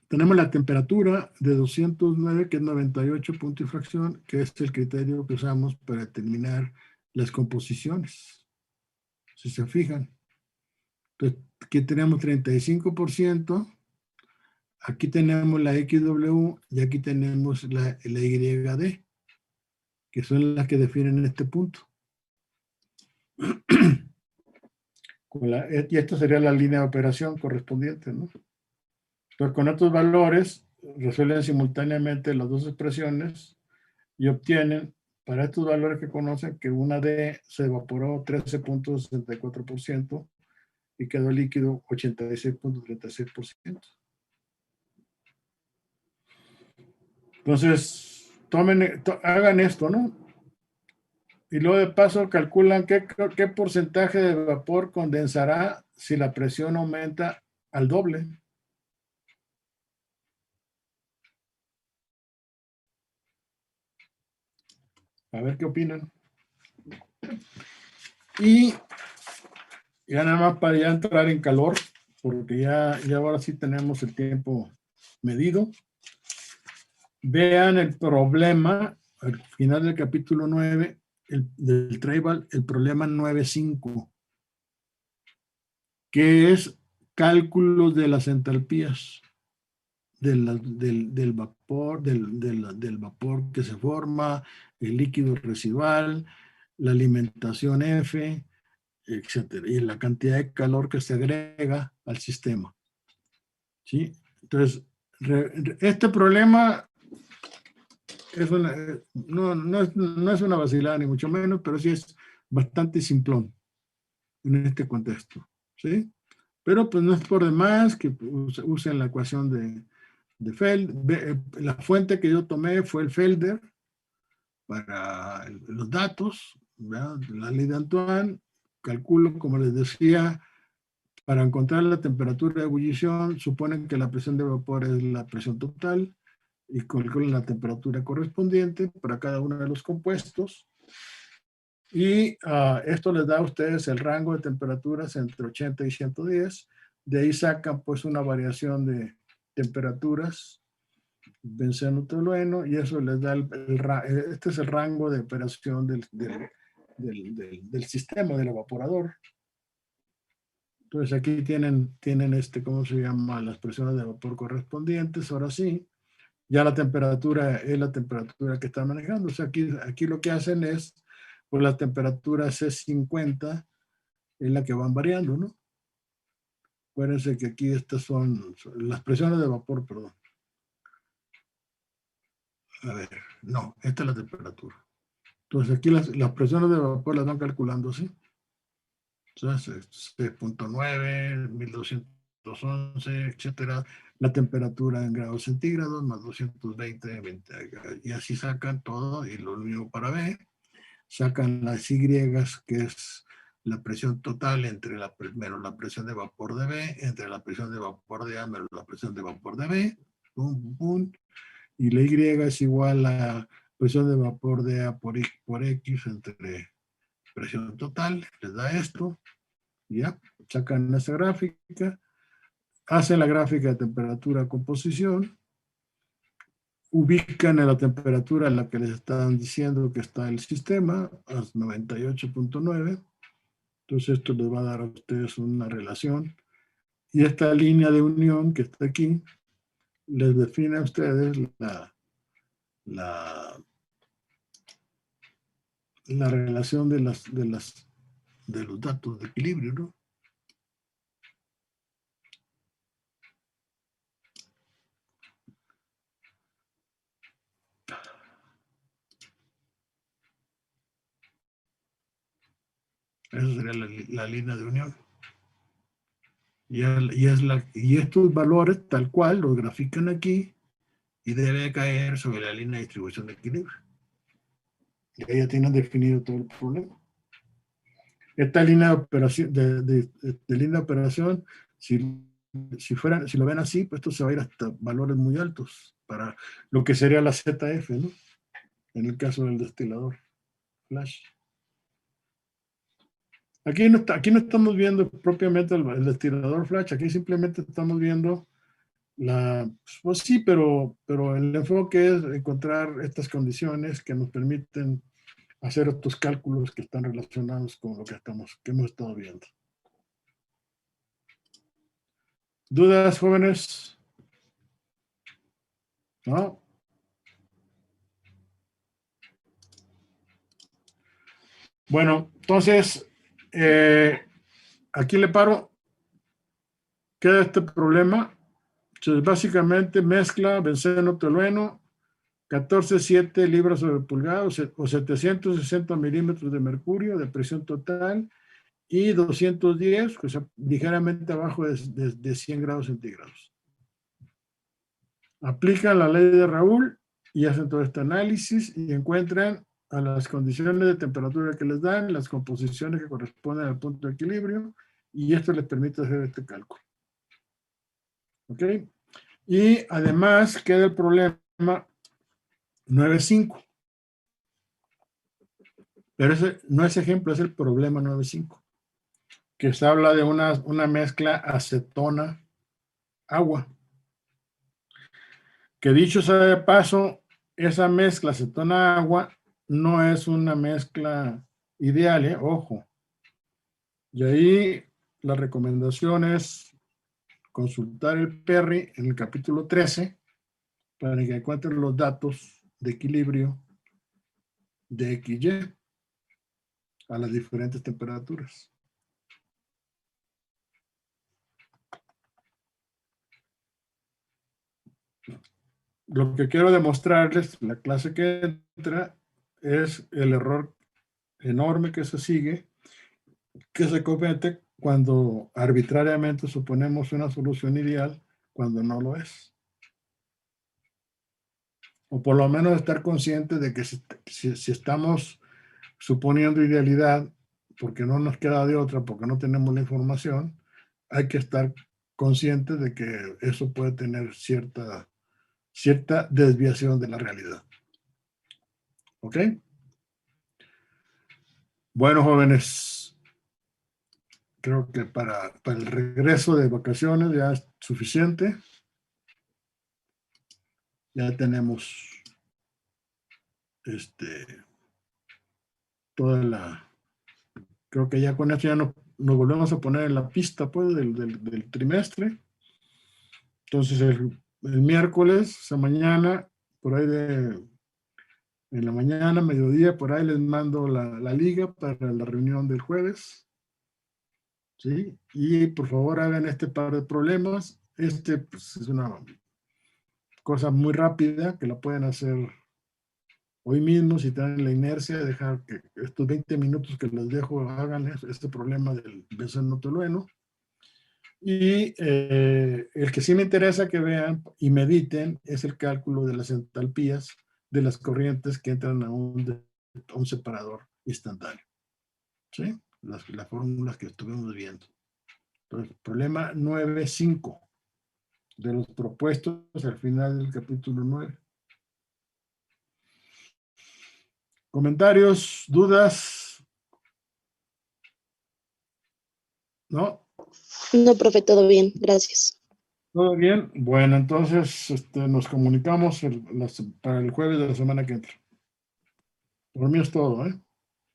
Tenemos la temperatura de 209, que es 98 puntos y fracción, que es el criterio que usamos para determinar las composiciones. Si se fijan. Entonces, aquí tenemos 35%. Aquí tenemos la XW y aquí tenemos la YD, que son las que definen este punto. Y esta sería la línea de operación correspondiente, ¿no? Entonces, con estos valores, resuelven simultáneamente las dos expresiones y obtienen, para estos valores que conocen, que una D se evaporó 13.64% y quedó líquido 86.36%. Entonces, hagan esto, ¿no? Y luego de paso calculan qué porcentaje de vapor condensará si la presión aumenta al doble. A ver qué opinan. Y ya nada más para ya entrar en calor, porque ya ahora sí tenemos el tiempo medido. Vean el problema, al final del capítulo 9, del Tribal, el problema 9.5, que es cálculos de las entalpías del vapor, del vapor que se forma, el líquido residual, la alimentación F, etcétera, y la cantidad de calor que se agrega al sistema. ¿Sí? Entonces, este problema no es una vacilada, ni mucho menos, pero sí es bastante simplón en este contexto. ¿Sí? Pero pues no es por demás que usen la ecuación de Felder. La fuente que yo tomé fue el Felder para los datos, ¿verdad? La ley de Antoine. Calculo, como les decía, para encontrar la temperatura de ebullición, suponen que la presión de vapor es la presión total y calculan la temperatura correspondiente para cada uno de los compuestos. Y esto les da a ustedes el rango de temperaturas entre 80 y 110. De ahí sacan pues una variación de temperaturas, benceno tolueno, y eso les da este es el rango de operación del sistema, del evaporador. Entonces aquí tienen ¿cómo se llama? Las presiones de vapor correspondientes. Ahora sí, ya la temperatura es la temperatura que están manejando. O sea, aquí lo que hacen es, pues la temperatura C50 es la que van variando, ¿no? Acuérdense que aquí estas son las presiones de vapor, perdón. A ver, no, esta es la temperatura. Entonces aquí las presiones de vapor las van calculando así. Entonces, 6.9, 1211, etcétera. La temperatura en grados centígrados, más 220, 20, y así sacan todo, y lo mismo para B. Sacan las Y, que es la presión total entre menos la presión de vapor de B, entre la presión de vapor de A menos la presión de vapor de B, pum, pum, pum, y la Y es igual a presión de vapor de A por X entre presión total, les da esto, y ya, sacan esa gráfica, hacen la gráfica de temperatura composición, ubican en la temperatura en la que les están diciendo que está el sistema, a 98.9, entonces esto les va a dar a ustedes una relación, y esta línea de unión que está aquí, les define a ustedes la relación de los datos de equilibrio, ¿no? Esa sería la línea de unión. Y estos valores, tal cual, los grafican aquí y debe caer sobre la línea de distribución de equilibrio. Y ahí ya tienen definido todo el problema. Esta línea de operación, de línea de operación, si lo ven así, pues esto se va a ir hasta valores muy altos para lo que sería la ZF, ¿no? En el caso del destilador flash. Aquí no estamos viendo propiamente el destilador flash, aquí simplemente estamos viendo pues sí, pero el enfoque es encontrar estas condiciones que nos permiten hacer estos cálculos que están relacionados con lo que hemos estado viendo. ¿Dudas, jóvenes? ¿No? Bueno, entonces, aquí le paro. Queda este problema. Entonces, básicamente mezcla benceno tolueno, 14,7 libras sobre pulgada o 760 milímetros de mercurio de presión total y 210, o sea, ligeramente abajo de 100 grados centígrados. Aplican la ley de Raoult y hacen todo este análisis y encuentran a las condiciones de temperatura que les dan, las composiciones que corresponden al punto de equilibrio, y esto les permite hacer este cálculo. ¿Ok? Y además queda el problema 9.5. Pero ese no es ejemplo, es el problema 9.5, que se habla de una mezcla acetona-agua. Que dicho sea de paso, esa mezcla acetona-agua no es una mezcla ideal, ojo. Y ahí la recomendación es consultar el PERRI en el capítulo 13 para que encuentren los datos de equilibrio de XY a las diferentes temperaturas. Lo que quiero demostrarles en la clase que entra es el error enorme que se sigue, que se comete cuando arbitrariamente suponemos una solución ideal cuando no lo es. O por lo menos estar conscientes de que si estamos suponiendo idealidad, porque no nos queda de otra, porque no tenemos la información, hay que estar conscientes de que eso puede tener cierta desviación de la realidad. ¿Ok? Bueno, jóvenes, creo que para el regreso de vacaciones ya es suficiente. Ya tenemos creo que ya con esto ya nos volvemos a poner en la pista pues del trimestre. Entonces el miércoles, o sea, mañana, por ahí en la mañana, mediodía, por ahí les mando la liga para la reunión del jueves. ¿Sí? Y por favor hagan este par de problemas. Pues, es una cosa muy rápida que la pueden hacer hoy mismo si tienen la inercia, dejar que estos 20 minutos que les dejo hagan este problema del benceno tolueno. Y el que sí me interesa que vean y mediten es el cálculo de las entalpías de las corrientes que entran a un separador instantáneo. ¿Sí? las fórmulas que estuvimos viendo. Entonces, problema 9.5 de los propuestos al final del capítulo 9. ¿Comentarios? ¿Dudas? ¿No? No, profe, todo bien, gracias. ¿Todo bien? Bueno, entonces nos comunicamos para el jueves de la semana que entra. Por mí es todo, ¿eh?